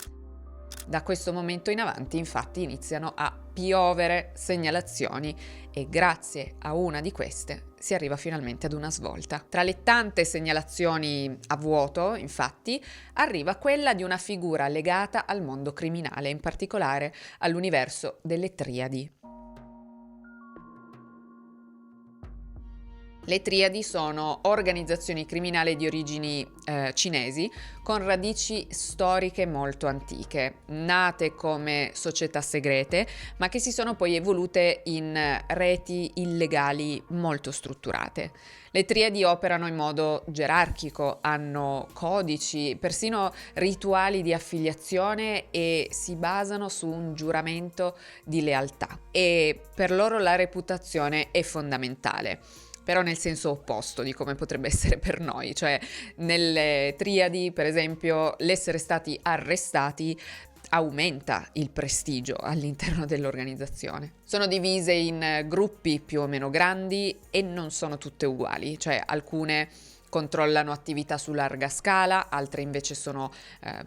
Da questo momento in avanti, infatti, iniziano a piovere segnalazioni e grazie a una di queste si arriva finalmente ad una svolta. Tra le tante segnalazioni a vuoto, infatti, arriva quella di una figura legata al mondo criminale, in particolare all'universo delle triadi. Le triadi sono organizzazioni criminali di origini cinesi con radici storiche molto antiche, nate come società segrete, ma che si sono poi evolute in reti illegali molto strutturate. Le triadi operano in modo gerarchico, hanno codici, persino rituali di affiliazione e si basano su un giuramento di lealtà. E per loro la reputazione è fondamentale. Però nel senso opposto di come potrebbe essere per noi, cioè nelle triadi, per esempio, l'essere stati arrestati aumenta il prestigio all'interno dell'organizzazione. Sono divise in gruppi più o meno grandi e non sono tutte uguali, cioè alcune controllano attività su larga scala, altre invece sono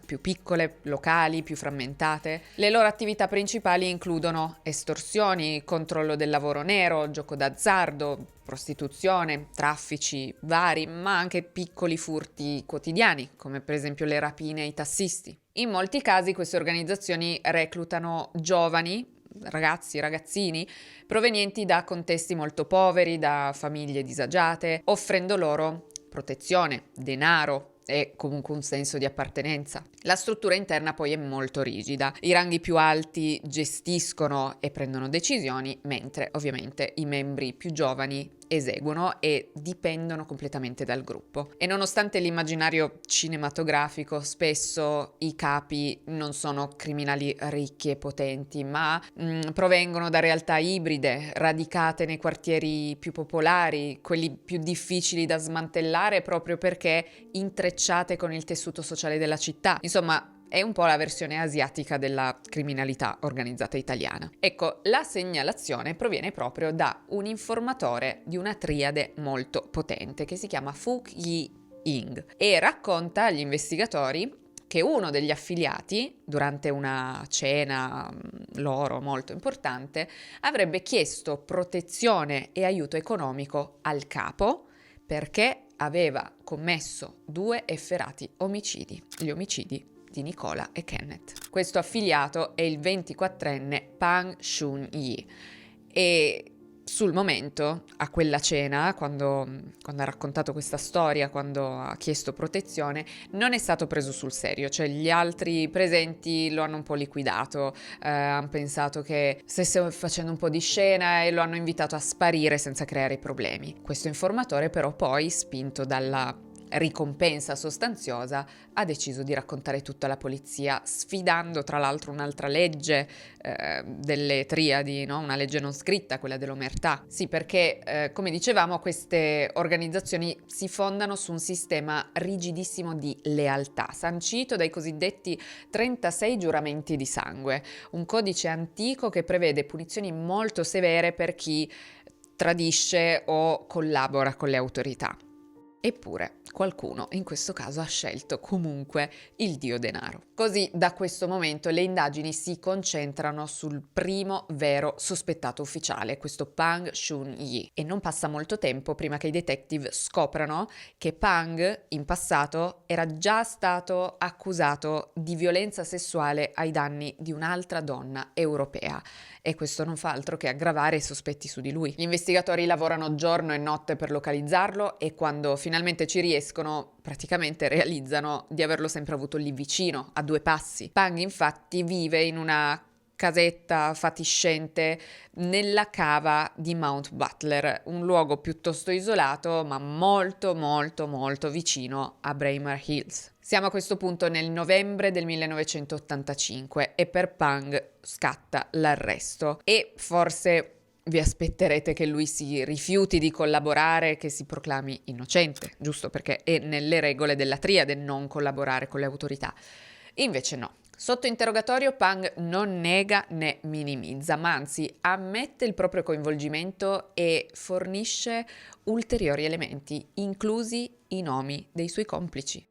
più piccole, locali, più frammentate. Le loro attività principali includono estorsioni, controllo del lavoro nero, gioco d'azzardo, prostituzione, traffici vari, ma anche piccoli furti quotidiani, come per esempio le rapine ai tassisti. In molti casi queste organizzazioni reclutano giovani, ragazzini, provenienti da contesti molto poveri, da famiglie disagiate, offrendo loro protezione, denaro e comunque un senso di appartenenza. La struttura interna poi è molto rigida. I ranghi più alti gestiscono e prendono decisioni, mentre ovviamente i membri più giovani eseguono e dipendono completamente dal gruppo. E nonostante l'immaginario cinematografico, spesso i capi non sono criminali ricchi e potenti, ma provengono da realtà ibride, radicate nei quartieri più popolari, quelli più difficili da smantellare proprio perché intrecciate con il tessuto sociale della città. Insomma, è un po' la versione asiatica della criminalità organizzata italiana. Ecco, la segnalazione proviene proprio da un informatore di una triade molto potente che si chiama Fook Yi Ying e racconta agli investigatori che uno degli affiliati, durante una cena loro molto importante, avrebbe chiesto protezione e aiuto economico al capo perché aveva commesso 2 efferati omicidi, gli omicidi di Nicola e Kenneth. Questo affiliato è il 24enne Pang Shun-yi e sul momento, a quella cena, quando ha raccontato questa storia, quando ha chiesto protezione, non è stato preso sul serio, cioè gli altri presenti lo hanno un po' liquidato, hanno pensato che stesse facendo un po' di scena e lo hanno invitato a sparire senza creare problemi. Questo informatore però poi, spinto dalla ricompensa sostanziosa, ha deciso di raccontare tutto alla polizia, sfidando tra l'altro un'altra legge delle triadi, no? Una legge non scritta, quella dell'omertà. Sì, perché come dicevamo queste organizzazioni si fondano su un sistema rigidissimo di lealtà, sancito dai cosiddetti 36 giuramenti di sangue, un codice antico che prevede punizioni molto severe per chi tradisce o collabora con le autorità. Eppure qualcuno in questo caso ha scelto comunque il dio denaro. Così da questo momento le indagini si concentrano sul primo vero sospettato ufficiale, questo Pang Shun-yi. E non passa molto tempo prima che i detective scoprano che Pang in passato era già stato accusato di violenza sessuale ai danni di un'altra donna europea. E questo non fa altro che aggravare i sospetti su di lui. Gli investigatori lavorano giorno e notte per localizzarlo e quando finalmente ci riescono, praticamente realizzano di averlo sempre avuto lì vicino, a 2 passi. Pang infatti vive in una casetta fatiscente nella cava di Mount Butler, un luogo piuttosto isolato ma molto molto molto vicino a Braemar Hills. Siamo a questo punto nel novembre del 1985 e per Pang scatta l'arresto e forse vi aspetterete che lui si rifiuti di collaborare, che si proclami innocente, giusto perché è nelle regole della triade non collaborare con le autorità. Invece no. Sotto interrogatorio Pang non nega né minimizza, ma anzi ammette il proprio coinvolgimento e fornisce ulteriori elementi, inclusi i nomi dei suoi complici.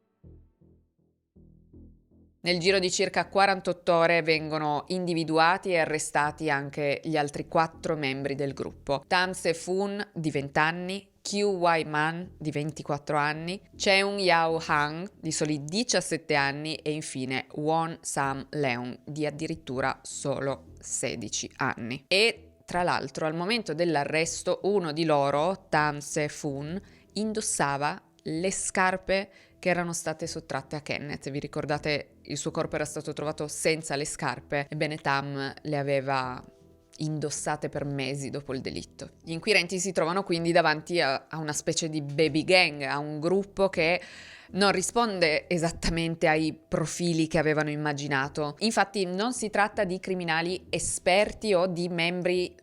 Nel giro di circa 48 ore vengono individuati e arrestati anche gli altri 4 membri del gruppo. Tam Se-foon di 20 anni, Kyu Man di 24 anni, Cheung Yao Han di soli 17 anni e infine Won Sam Leung di addirittura solo 16 anni. E tra l'altro al momento dell'arresto uno di loro, Tam Se-foon, indossava le scarpe che erano state sottratte a Kenneth. Vi ricordate, il suo corpo era stato trovato senza le scarpe? Ebbene, Tam le aveva indossate per mesi dopo il delitto. Gli inquirenti si trovano quindi davanti a una specie di baby gang, a un gruppo che non risponde esattamente ai profili che avevano immaginato. Infatti non si tratta di criminali esperti o di membri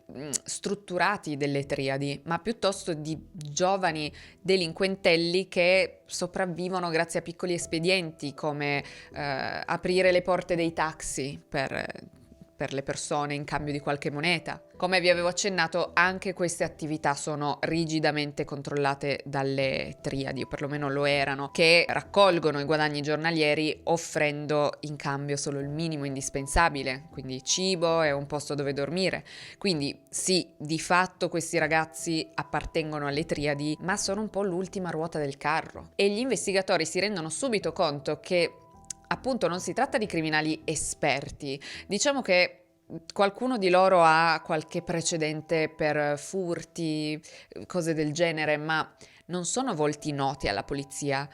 strutturati delle triadi, ma piuttosto di giovani delinquentelli che sopravvivono grazie a piccoli espedienti come aprire le porte dei taxi per le persone in cambio di qualche moneta. Come vi avevo accennato, anche queste attività sono rigidamente controllate dalle triadi, o perlomeno lo erano, che raccolgono i guadagni giornalieri offrendo in cambio solo il minimo indispensabile, quindi cibo e un posto dove dormire. Quindi sì, di fatto questi ragazzi appartengono alle triadi, ma sono un po' l'ultima ruota del carro. E gli investigatori si rendono subito conto che appunto non si tratta di criminali esperti, diciamo che qualcuno di loro ha qualche precedente per furti, cose del genere, ma non sono volti noti alla polizia.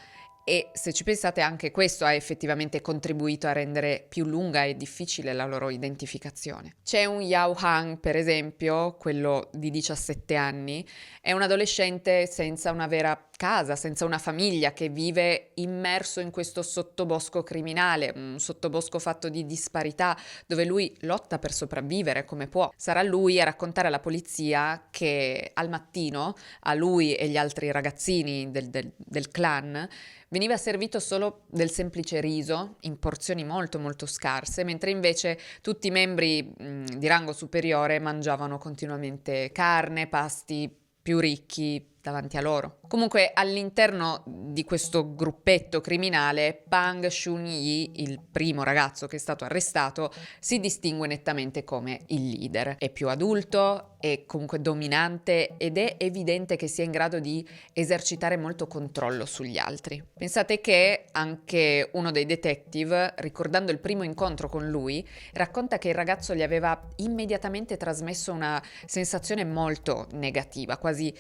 E se ci pensate anche questo ha effettivamente contribuito a rendere più lunga e difficile la loro identificazione. C'è un Yao Han, per esempio, quello di 17 anni, è un adolescente senza una vera casa, senza una famiglia, che vive immerso in questo sottobosco criminale, un sottobosco fatto di disparità, dove lui lotta per sopravvivere come può. Sarà lui a raccontare alla polizia che al mattino a lui e gli altri ragazzini del clan veniva servito solo del semplice riso in porzioni molto molto scarse, mentre invece tutti i membri di rango superiore mangiavano continuamente carne, pasti più ricchi davanti a loro. Comunque all'interno di questo gruppetto criminale, Pang Shun-yi, il primo ragazzo che è stato arrestato, si distingue nettamente come il leader. È più adulto, è comunque dominante ed è evidente che sia in grado di esercitare molto controllo sugli altri. Pensate che anche uno dei detective, ricordando il primo incontro con lui, racconta che il ragazzo gli aveva immediatamente trasmesso una sensazione molto negativa, quasi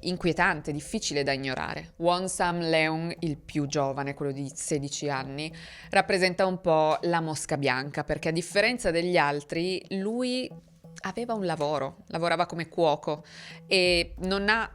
inquietante, difficile da ignorare. Won Sam Leung, il più giovane, quello di 16 anni, rappresenta un po' la mosca bianca, perché a differenza degli altri, lui aveva un lavoro, lavorava come cuoco e non ha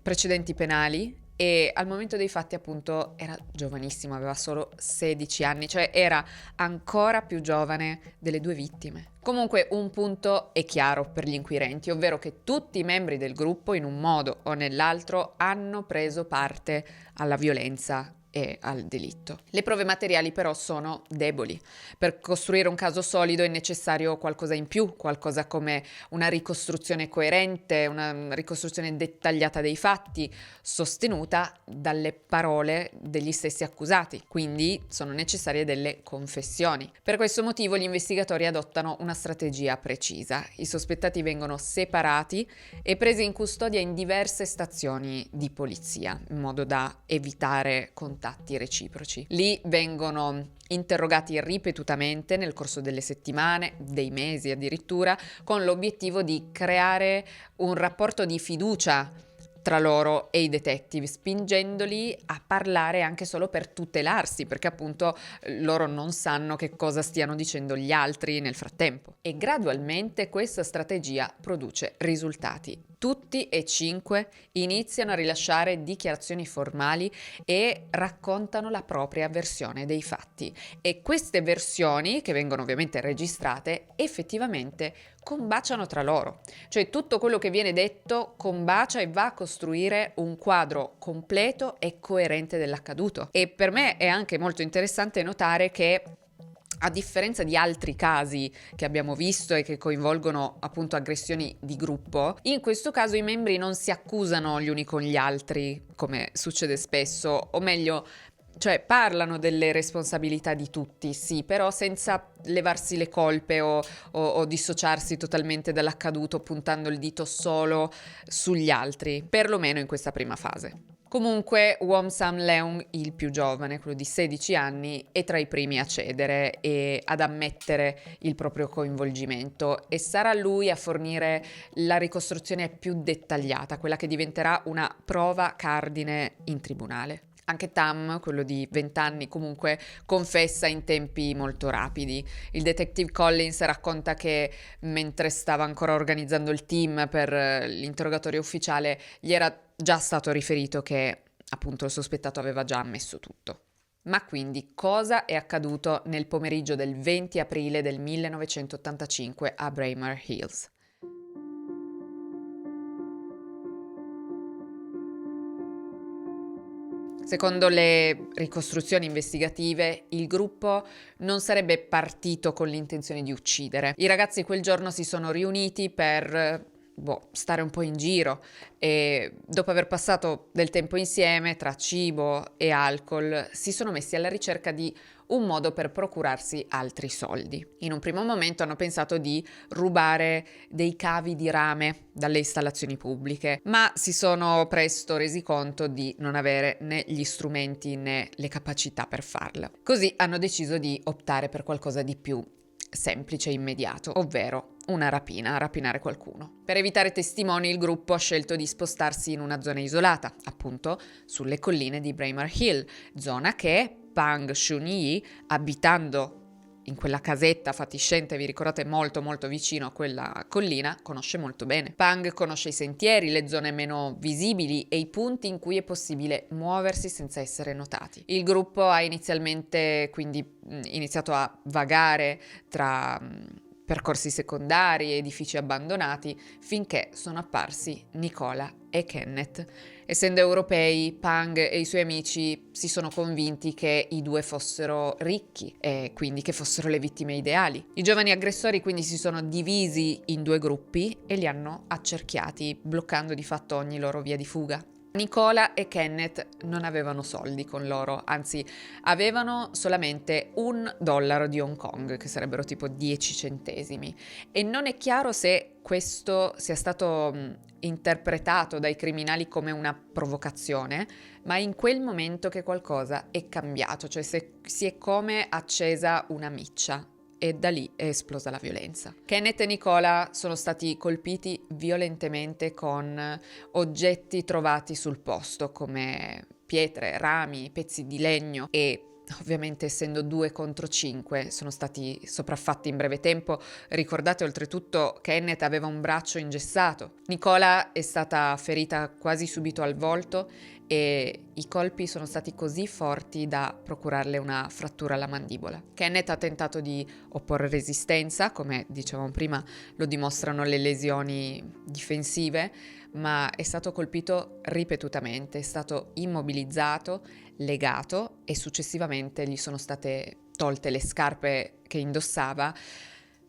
precedenti penali. E al momento dei fatti appunto era giovanissimo, aveva solo 16 anni, cioè era ancora più giovane delle 2 vittime. Comunque un punto è chiaro per gli inquirenti, ovvero che tutti i membri del gruppo in un modo o nell'altro hanno preso parte alla violenza e al delitto. Le prove materiali però sono deboli. Per costruire un caso solido è necessario qualcosa in più, qualcosa come una ricostruzione coerente, una ricostruzione dettagliata dei fatti, sostenuta dalle parole degli stessi accusati. Quindi sono necessarie delle confessioni. Per questo motivo gli investigatori adottano una strategia precisa. I sospettati vengono separati e presi in custodia in diverse stazioni di polizia, in modo da evitare contatti reciproci. Lì vengono interrogati ripetutamente nel corso delle settimane, dei mesi addirittura, con l'obiettivo di creare un rapporto di fiducia tra loro e i detective, spingendoli a parlare anche solo per tutelarsi, perché appunto loro non sanno che cosa stiano dicendo gli altri nel frattempo. E gradualmente questa strategia produce risultati. Tutti e 5 iniziano a rilasciare dichiarazioni formali e raccontano la propria versione dei fatti. E queste versioni, che vengono ovviamente registrate, effettivamente combaciano tra loro. Cioè tutto quello che viene detto combacia e va a costruire un quadro completo e coerente dell'accaduto. E per me è anche molto interessante notare che, a differenza di altri casi che abbiamo visto e che coinvolgono appunto aggressioni di gruppo, in questo caso i membri non si accusano gli uni con gli altri, come succede spesso, o meglio, cioè parlano delle responsabilità di tutti, sì, però senza levarsi le colpe o dissociarsi totalmente dall'accaduto, puntando il dito solo sugli altri, perlomeno in questa prima fase. Comunque, Won Sam Leung, il più giovane, quello di 16 anni, è tra i primi a cedere e ad ammettere il proprio coinvolgimento, e sarà lui a fornire la ricostruzione più dettagliata, quella che diventerà una prova cardine in tribunale. Anche Tam, quello di 20 anni, comunque confessa in tempi molto rapidi. Il detective Collins racconta che mentre stava ancora organizzando il team per l'interrogatorio ufficiale gli era già stato riferito che appunto il sospettato aveva già ammesso tutto. Ma quindi cosa è accaduto nel pomeriggio del 20 aprile del 1985 a Braemar Hills? Secondo le ricostruzioni investigative, il gruppo non sarebbe partito con l'intenzione di uccidere. I ragazzi quel giorno si sono riuniti per stare un po' in giro e, dopo aver passato del tempo insieme tra cibo e alcol, si sono messi alla ricerca di un modo per procurarsi altri soldi. In un primo momento hanno pensato di rubare dei cavi di rame dalle installazioni pubbliche, ma si sono presto resi conto di non avere né gli strumenti né le capacità per farlo. Così hanno deciso di optare per qualcosa di più semplice e immediato, ovvero una rapina, rapinare qualcuno. Per evitare testimoni, il gruppo ha scelto di spostarsi in una zona isolata, appunto sulle colline di Braemar Hill, zona che Pang Shun-yi, abitando in quella casetta fatiscente, vi ricordate, molto molto vicino a quella collina, conosce molto bene. Pang conosce i sentieri, le zone meno visibili e i punti in cui è possibile muoversi senza essere notati. Il gruppo ha inizialmente quindi iniziato a vagare tra percorsi secondari, edifici abbandonati, finché sono apparsi Nicola e Kenneth. Essendo europei, Pang e i suoi amici si sono convinti che i due fossero ricchi e quindi che fossero le vittime ideali. I giovani aggressori quindi si sono divisi in due gruppi e li hanno accerchiati, bloccando di fatto ogni loro via di fuga. Nicola e Kenneth non avevano soldi con loro, anzi avevano solamente $1 di Hong Kong, che sarebbero tipo 10 centesimi, e non è chiaro se questo sia stato interpretato dai criminali come una provocazione, ma è in quel momento che qualcosa è cambiato, cioè si è come accesa una miccia. E da lì è esplosa la violenza. Kenneth e Nicola sono stati colpiti violentemente con oggetti trovati sul posto, come pietre, rami, pezzi di legno, e ovviamente, essendo 2 contro 5, sono stati sopraffatti in breve tempo. Ricordate, oltretutto, Kenneth aveva un braccio ingessato. Nicola è stata ferita quasi subito al volto e i colpi sono stati così forti da procurarle una frattura alla mandibola. Kenneth ha tentato di opporre resistenza, come dicevamo prima lo dimostrano le lesioni difensive, ma è stato colpito ripetutamente, è stato immobilizzato, legato e successivamente gli sono state tolte le scarpe che indossava,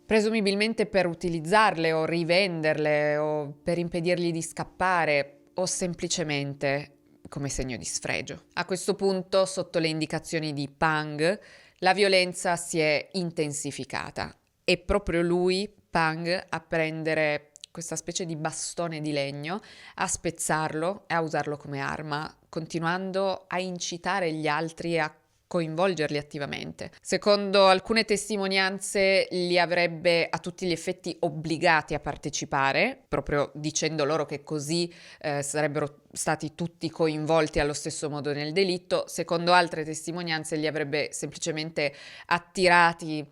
presumibilmente per utilizzarle o rivenderle o per impedirgli di scappare o semplicemente come segno di sfregio. A questo punto, sotto le indicazioni di Pang, la violenza si è intensificata e proprio lui, Pang, a prendere questa specie di bastone di legno, a spezzarlo e a usarlo come arma, continuando a incitare gli altri a coinvolgerli attivamente. Secondo alcune testimonianze li avrebbe a tutti gli effetti obbligati a partecipare, proprio dicendo loro che così sarebbero stati tutti coinvolti allo stesso modo nel delitto. Secondo altre testimonianze li avrebbe semplicemente attirati,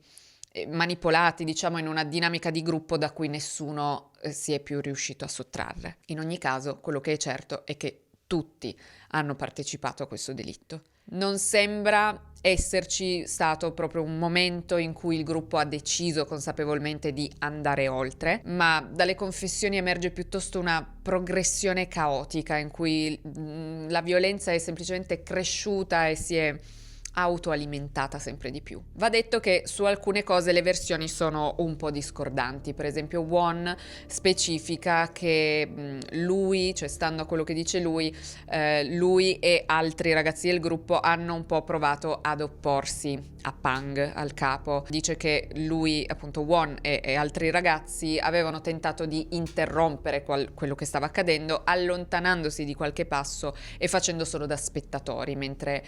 manipolati, diciamo, in una dinamica di gruppo da cui nessuno si è più riuscito a sottrarre. In ogni caso, quello che è certo è che tutti hanno partecipato a questo delitto. Non sembra esserci stato proprio un momento in cui il gruppo ha deciso consapevolmente di andare oltre, ma dalle confessioni emerge piuttosto una progressione caotica in cui la violenza è semplicemente cresciuta e si è autoalimentata sempre di più. Va detto che su alcune cose le versioni sono un po' discordanti. Per esempio Won specifica che lui, cioè stando a quello che dice lui e altri ragazzi del gruppo hanno un po' provato ad opporsi a Pang, al capo. Dice che lui, appunto Won e altri ragazzi avevano tentato di interrompere quello che stava accadendo, allontanandosi di qualche passo e facendo solo da spettatori, mentre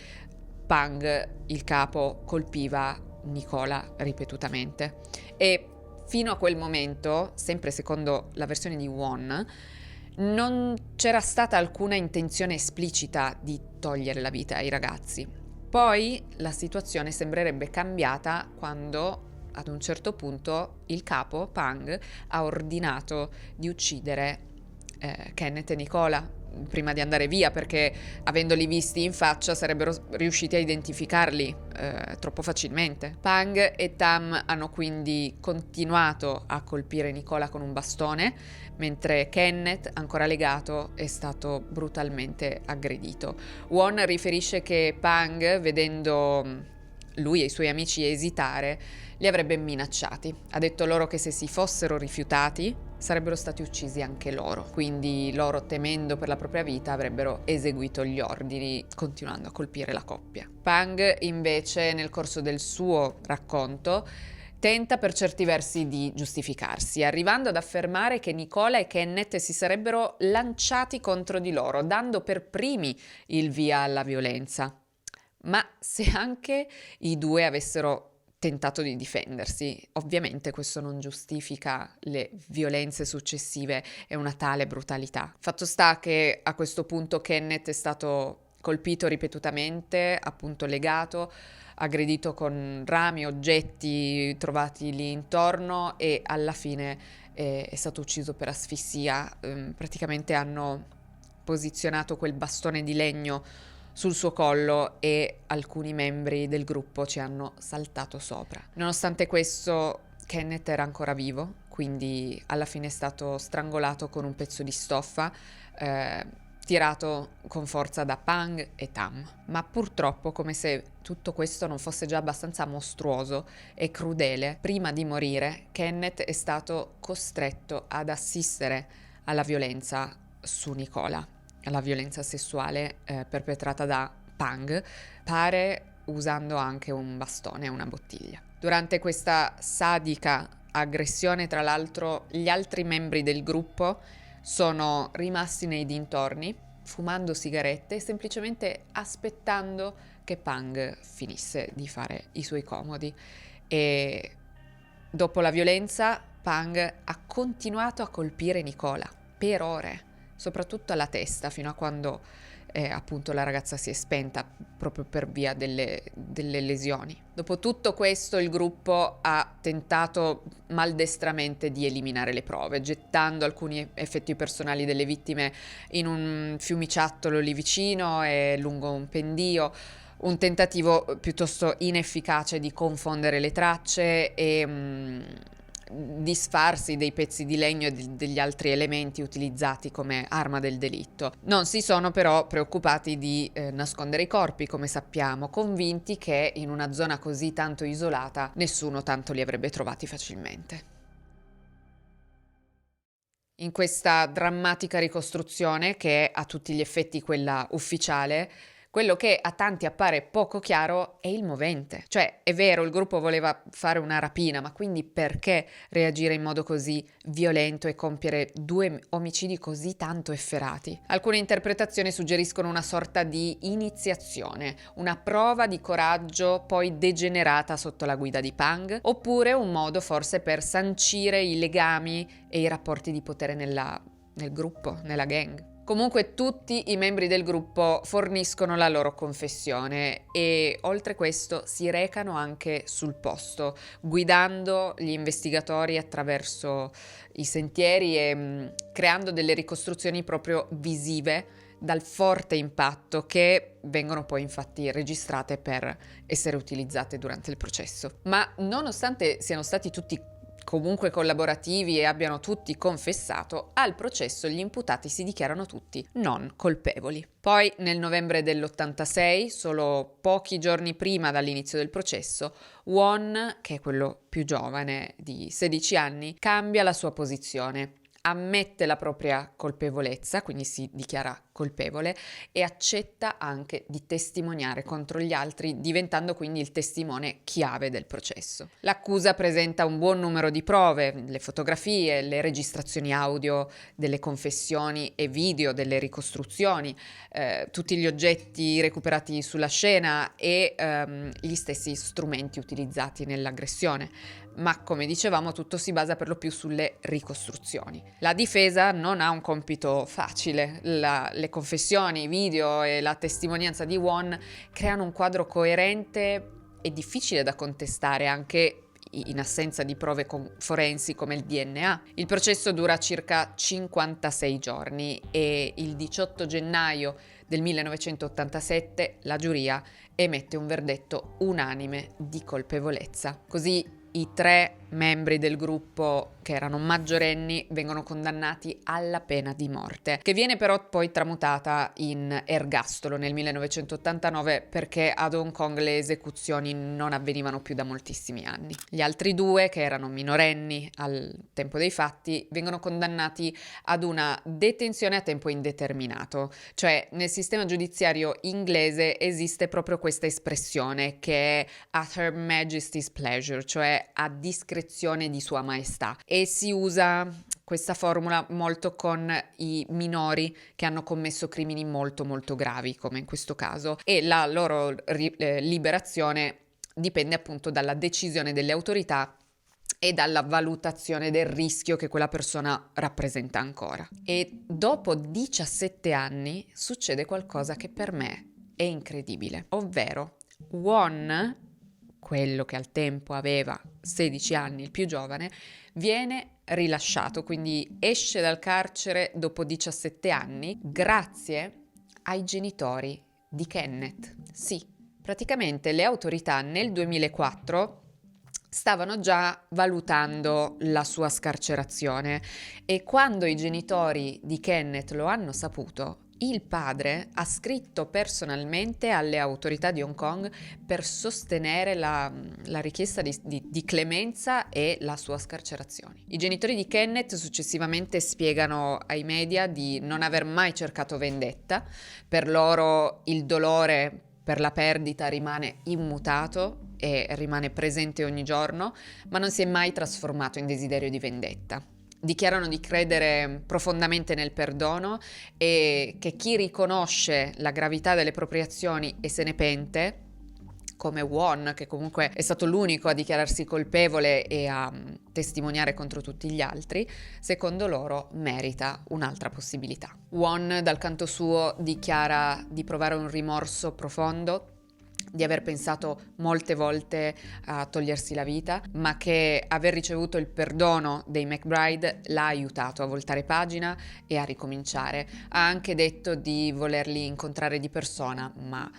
Pang, il capo, colpiva Nicola ripetutamente. E fino a quel momento, sempre secondo la versione di Won, non c'era stata alcuna intenzione esplicita di togliere la vita ai ragazzi. Poi la situazione sembrerebbe cambiata quando ad un certo punto il capo, Pang, ha ordinato di uccidere Kenneth e Nicola prima di andare via, perché avendoli visti in faccia sarebbero riusciti a identificarli troppo facilmente. Pang e Tam hanno quindi continuato a colpire Nicola con un bastone, mentre Kenneth, ancora legato, è stato brutalmente aggredito. Won riferisce che Pang, vedendo lui e i suoi amici esitare, li avrebbe minacciati. Ha detto loro che se si fossero rifiutati sarebbero stati uccisi anche loro, quindi loro, temendo per la propria vita, avrebbero eseguito gli ordini continuando a colpire la coppia. Pang invece nel corso del suo racconto tenta per certi versi di giustificarsi, arrivando ad affermare che Nicola e Kenneth si sarebbero lanciati contro di loro, dando per primi il via alla violenza. Ma se anche i due avessero tentato di difendersi, ovviamente questo non giustifica le violenze successive e una tale brutalità. Fatto sta che a questo punto Kenneth è stato colpito ripetutamente, appunto legato, aggredito con rami, oggetti trovati lì intorno e alla fine è stato ucciso per asfissia. Praticamente hanno posizionato quel bastone di legno sul suo collo e alcuni membri del gruppo ci hanno saltato sopra. Nonostante questo, Kenneth era ancora vivo, quindi alla fine è stato strangolato con un pezzo di stoffa, tirato con forza da Pang e Tam. Ma purtroppo, come se tutto questo non fosse già abbastanza mostruoso e crudele, prima di morire Kenneth è stato costretto ad assistere alla violenza su Nicola, alla violenza sessuale perpetrata da Pang, pare usando anche un bastone e una bottiglia. Durante questa sadica aggressione, tra l'altro, gli altri membri del gruppo sono rimasti nei dintorni, fumando sigarette e semplicemente aspettando che Pang finisse di fare i suoi comodi. E dopo la violenza, Pang ha continuato a colpire Nicola per ore, soprattutto alla testa, fino a quando appunto la ragazza si è spenta proprio per via delle lesioni. Dopo tutto questo il gruppo ha tentato maldestramente di eliminare le prove, gettando alcuni effetti personali delle vittime in un fiumiciattolo lì vicino e lungo un pendio. Un tentativo piuttosto inefficace di confondere le tracce e disfarsi dei pezzi di legno e degli altri elementi utilizzati come arma del delitto. Non si sono però preoccupati di nascondere i corpi, come sappiamo, convinti che in una zona così tanto isolata nessuno tanto li avrebbe trovati facilmente. In questa drammatica ricostruzione, che è a tutti gli effetti quella ufficiale, quello che a tanti appare poco chiaro è il movente. Cioè, è vero, il gruppo voleva fare una rapina, ma quindi perché reagire in modo così violento e compiere 2 omicidi così tanto efferati? Alcune interpretazioni suggeriscono una sorta di iniziazione, una prova di coraggio poi degenerata sotto la guida di Pang, oppure un modo forse per sancire i legami e i rapporti di potere nel gruppo, nella gang. Comunque tutti i membri del gruppo forniscono la loro confessione e oltre questo si recano anche sul posto, guidando gli investigatori attraverso i sentieri e creando delle ricostruzioni proprio visive dal forte impatto, che vengono poi infatti registrate per essere utilizzate durante il processo. Ma nonostante siano stati tutti comunque collaborativi e abbiano tutti confessato, al processo gli imputati si dichiarano tutti non colpevoli. Poi nel novembre dell'86, solo pochi giorni prima dall'inizio del processo, Won, che è quello più giovane di 16 anni, cambia la sua posizione. Ammette la propria colpevolezza, quindi si dichiara colpevole, e accetta anche di testimoniare contro gli altri, diventando quindi il testimone chiave del processo. L'accusa presenta un buon numero di prove, le fotografie, le registrazioni audio delle confessioni e video delle ricostruzioni, tutti gli oggetti recuperati sulla scena e gli stessi strumenti utilizzati nell'aggressione. Ma come dicevamo, tutto si basa per lo più sulle ricostruzioni. La difesa non ha un compito facile. Le confessioni, i video e la testimonianza di Won creano un quadro coerente e difficile da contestare anche in assenza di prove forensi come il DNA. Il processo dura circa 56 giorni e il 18 gennaio del 1987 la giuria emette un verdetto unanime di colpevolezza. Così i 3 membri del gruppo, che erano maggiorenni, vengono condannati alla pena di morte, che viene però poi tramutata in ergastolo nel 1989 perché ad Hong Kong le esecuzioni non avvenivano più da moltissimi anni. Gli altri 2, che erano minorenni al tempo dei fatti, vengono condannati ad una detenzione a tempo indeterminato. Cioè, nel sistema giudiziario inglese esiste proprio questa espressione che è at Her Majesty's pleasure, cioè a discrezione di Sua Maestà, e si usa questa formula molto con i minori che hanno commesso crimini molto molto gravi, come in questo caso, e la loro liberazione dipende appunto dalla decisione delle autorità e dalla valutazione del rischio che quella persona rappresenta ancora. E dopo 17 anni succede qualcosa che per me è incredibile, ovvero Won, quello che al tempo aveva 16 anni, il più giovane, viene rilasciato, quindi esce dal carcere dopo 17 anni grazie ai genitori di Kenneth. Sì, praticamente le autorità nel 2004 stavano già valutando la sua scarcerazione e quando i genitori di Kenneth lo hanno saputo, il padre ha scritto personalmente alle autorità di Hong Kong per sostenere la richiesta di clemenza e la sua scarcerazione. I genitori di Kenneth successivamente spiegano ai media di non aver mai cercato vendetta, per loro il dolore per la perdita rimane immutato e rimane presente ogni giorno, ma non si è mai trasformato in desiderio di vendetta. Dichiarano di credere profondamente nel perdono e che chi riconosce la gravità delle proprie azioni e se ne pente come Won, che comunque è stato l'unico a dichiararsi colpevole e a testimoniare contro tutti gli altri, secondo loro merita un'altra possibilità. Won, dal canto suo, dichiara di provare un rimorso profondo, di aver pensato molte volte a togliersi la vita, ma che aver ricevuto il perdono dei McBride l'ha aiutato a voltare pagina e a ricominciare. Ha anche detto di volerli incontrare di persona, ma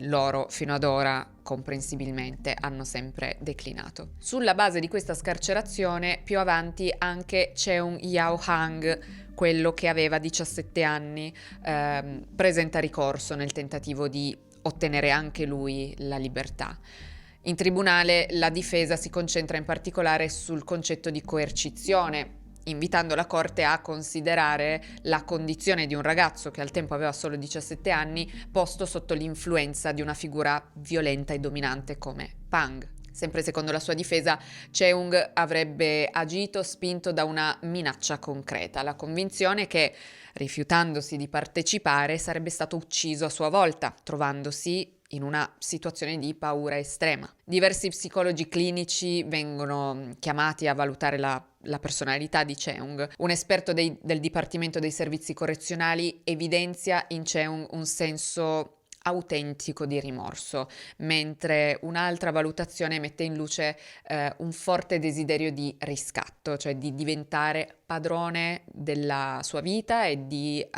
loro fino ad ora comprensibilmente hanno sempre declinato. Sulla base di questa scarcerazione, più avanti anche Cheung Yao Hang, quello che aveva 17 anni, presenta ricorso nel tentativo di ottenere anche lui la libertà. In tribunale la difesa si concentra in particolare sul concetto di coercizione, invitando la Corte a considerare la condizione di un ragazzo che al tempo aveva solo 17 anni, posto sotto l'influenza di una figura violenta e dominante come Pang. Sempre secondo la sua difesa, Cheung avrebbe agito spinto da una minaccia concreta, la convinzione che, rifiutandosi di partecipare, sarebbe stato ucciso a sua volta, trovandosi in una situazione di paura estrema. Diversi psicologi clinici vengono chiamati a valutare la personalità di Cheung. Un esperto del Dipartimento dei Servizi Correzionali evidenzia in Cheung un senso autentico di rimorso, mentre un'altra valutazione mette in luce un forte desiderio di riscatto, cioè di diventare padrone della sua vita e di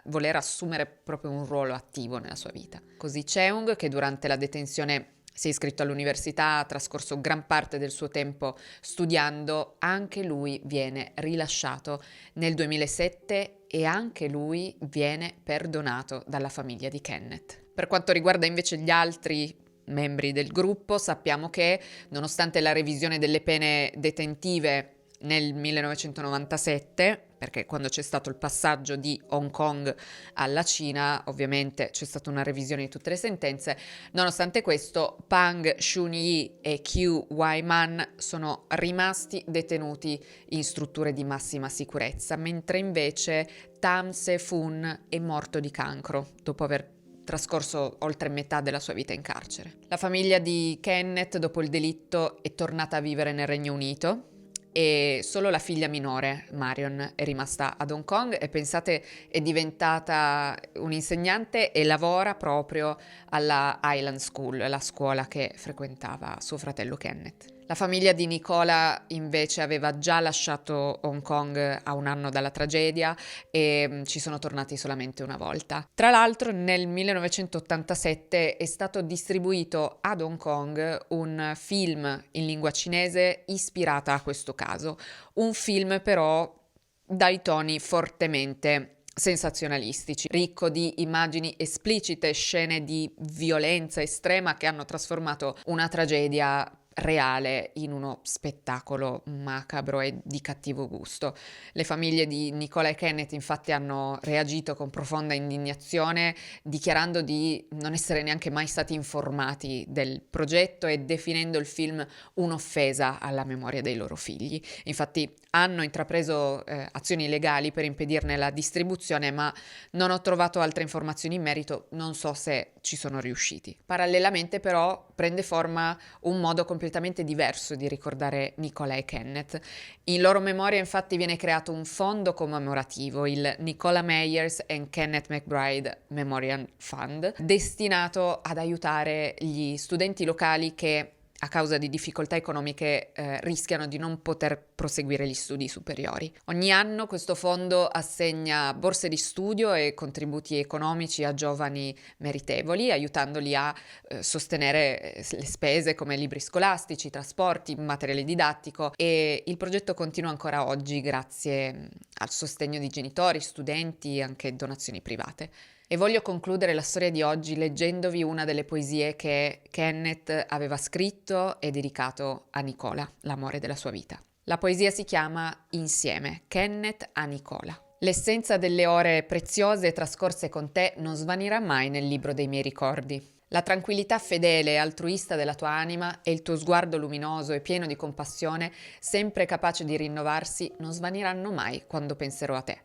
voler assumere proprio un ruolo attivo nella sua vita. Così Cheung, che durante la detenzione si è iscritto all'università, ha trascorso gran parte del suo tempo studiando, anche lui viene rilasciato nel 2007 e anche lui viene perdonato dalla famiglia di Kenneth. Per quanto riguarda invece gli altri membri del gruppo, sappiamo che, nonostante la revisione delle pene detentive nel 1997, perché quando c'è stato il passaggio di Hong Kong alla Cina, ovviamente c'è stata una revisione di tutte le sentenze, nonostante questo Pang Shun-yi e Q Wai-man sono rimasti detenuti in strutture di massima sicurezza, mentre invece Tam Se-fun è morto di cancro dopo aver trascorso oltre metà della sua vita in carcere. La famiglia di Kenneth, dopo il delitto, è tornata a vivere nel Regno Unito e solo la figlia minore, Marion, è rimasta ad Hong Kong e pensate è diventata un'insegnante e lavora proprio alla Island School, la scuola che frequentava suo fratello Kenneth. La famiglia di Nicola invece aveva già lasciato Hong Kong a un anno dalla tragedia e ci sono tornati solamente una volta. Tra l'altro nel 1987 è stato distribuito ad Hong Kong un film in lingua cinese ispirata a questo caso, un film però dai toni fortemente sensazionalistici, ricco di immagini esplicite, scene di violenza estrema che hanno trasformato una tragedia reale in uno spettacolo macabro e di cattivo gusto. Le famiglie di Nicola e Kenneth infatti hanno reagito con profonda indignazione, dichiarando di non essere neanche mai stati informati del progetto e definendo il film un'offesa alla memoria dei loro figli. Infatti hanno intrapreso azioni legali per impedirne la distribuzione, ma non ho trovato altre informazioni in merito, non so se ci sono riusciti. Parallelamente però prende forma un modo completamente diverso di ricordare Nicola e Kenneth. In loro memoria infatti viene creato un fondo commemorativo, il Nicola Meyers and Kenneth McBride Memorial Fund, destinato ad aiutare gli studenti locali che a causa di difficoltà economiche rischiano di non poter proseguire gli studi superiori. Ogni anno questo fondo assegna borse di studio e contributi economici a giovani meritevoli, aiutandoli a sostenere le spese come libri scolastici, trasporti, materiale didattico, e il progetto continua ancora oggi grazie al sostegno di genitori, studenti e anche donazioni private. E voglio concludere la storia di oggi leggendovi una delle poesie che Kenneth aveva scritto e dedicato a Nicola, l'amore della sua vita. La poesia si chiama Insieme, Kenneth a Nicola. L'essenza delle ore preziose trascorse con te non svanirà mai nel libro dei miei ricordi. La tranquillità fedele e altruista della tua anima e il tuo sguardo luminoso e pieno di compassione, sempre capace di rinnovarsi, non svaniranno mai quando penserò a te.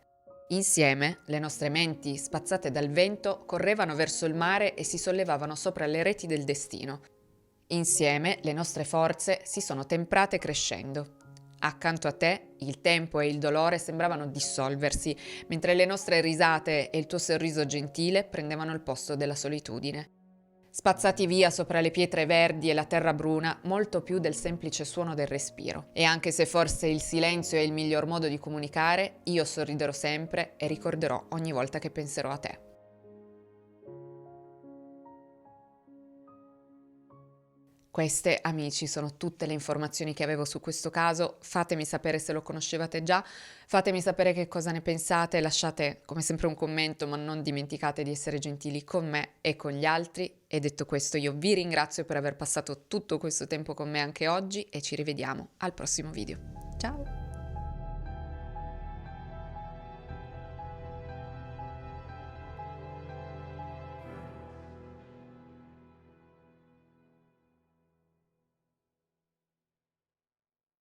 Insieme, le nostre menti, spazzate dal vento, correvano verso il mare e si sollevavano sopra le reti del destino. Insieme, le nostre forze si sono temprate crescendo. Accanto a te, il tempo e il dolore sembravano dissolversi, mentre le nostre risate e il tuo sorriso gentile prendevano il posto della solitudine. Spazzati via sopra le pietre verdi e la terra bruna, molto più del semplice suono del respiro. E anche se forse il silenzio è il miglior modo di comunicare, io sorriderò sempre e ricorderò ogni volta che penserò a te. Queste, amici, sono tutte le informazioni che avevo su questo caso. Fatemi sapere se lo conoscevate già, fatemi sapere che cosa ne pensate, lasciate come sempre un commento, ma non dimenticate di essere gentili con me e con gli altri. E detto questo, io vi ringrazio per aver passato tutto questo tempo con me anche oggi e ci rivediamo al prossimo video. Ciao!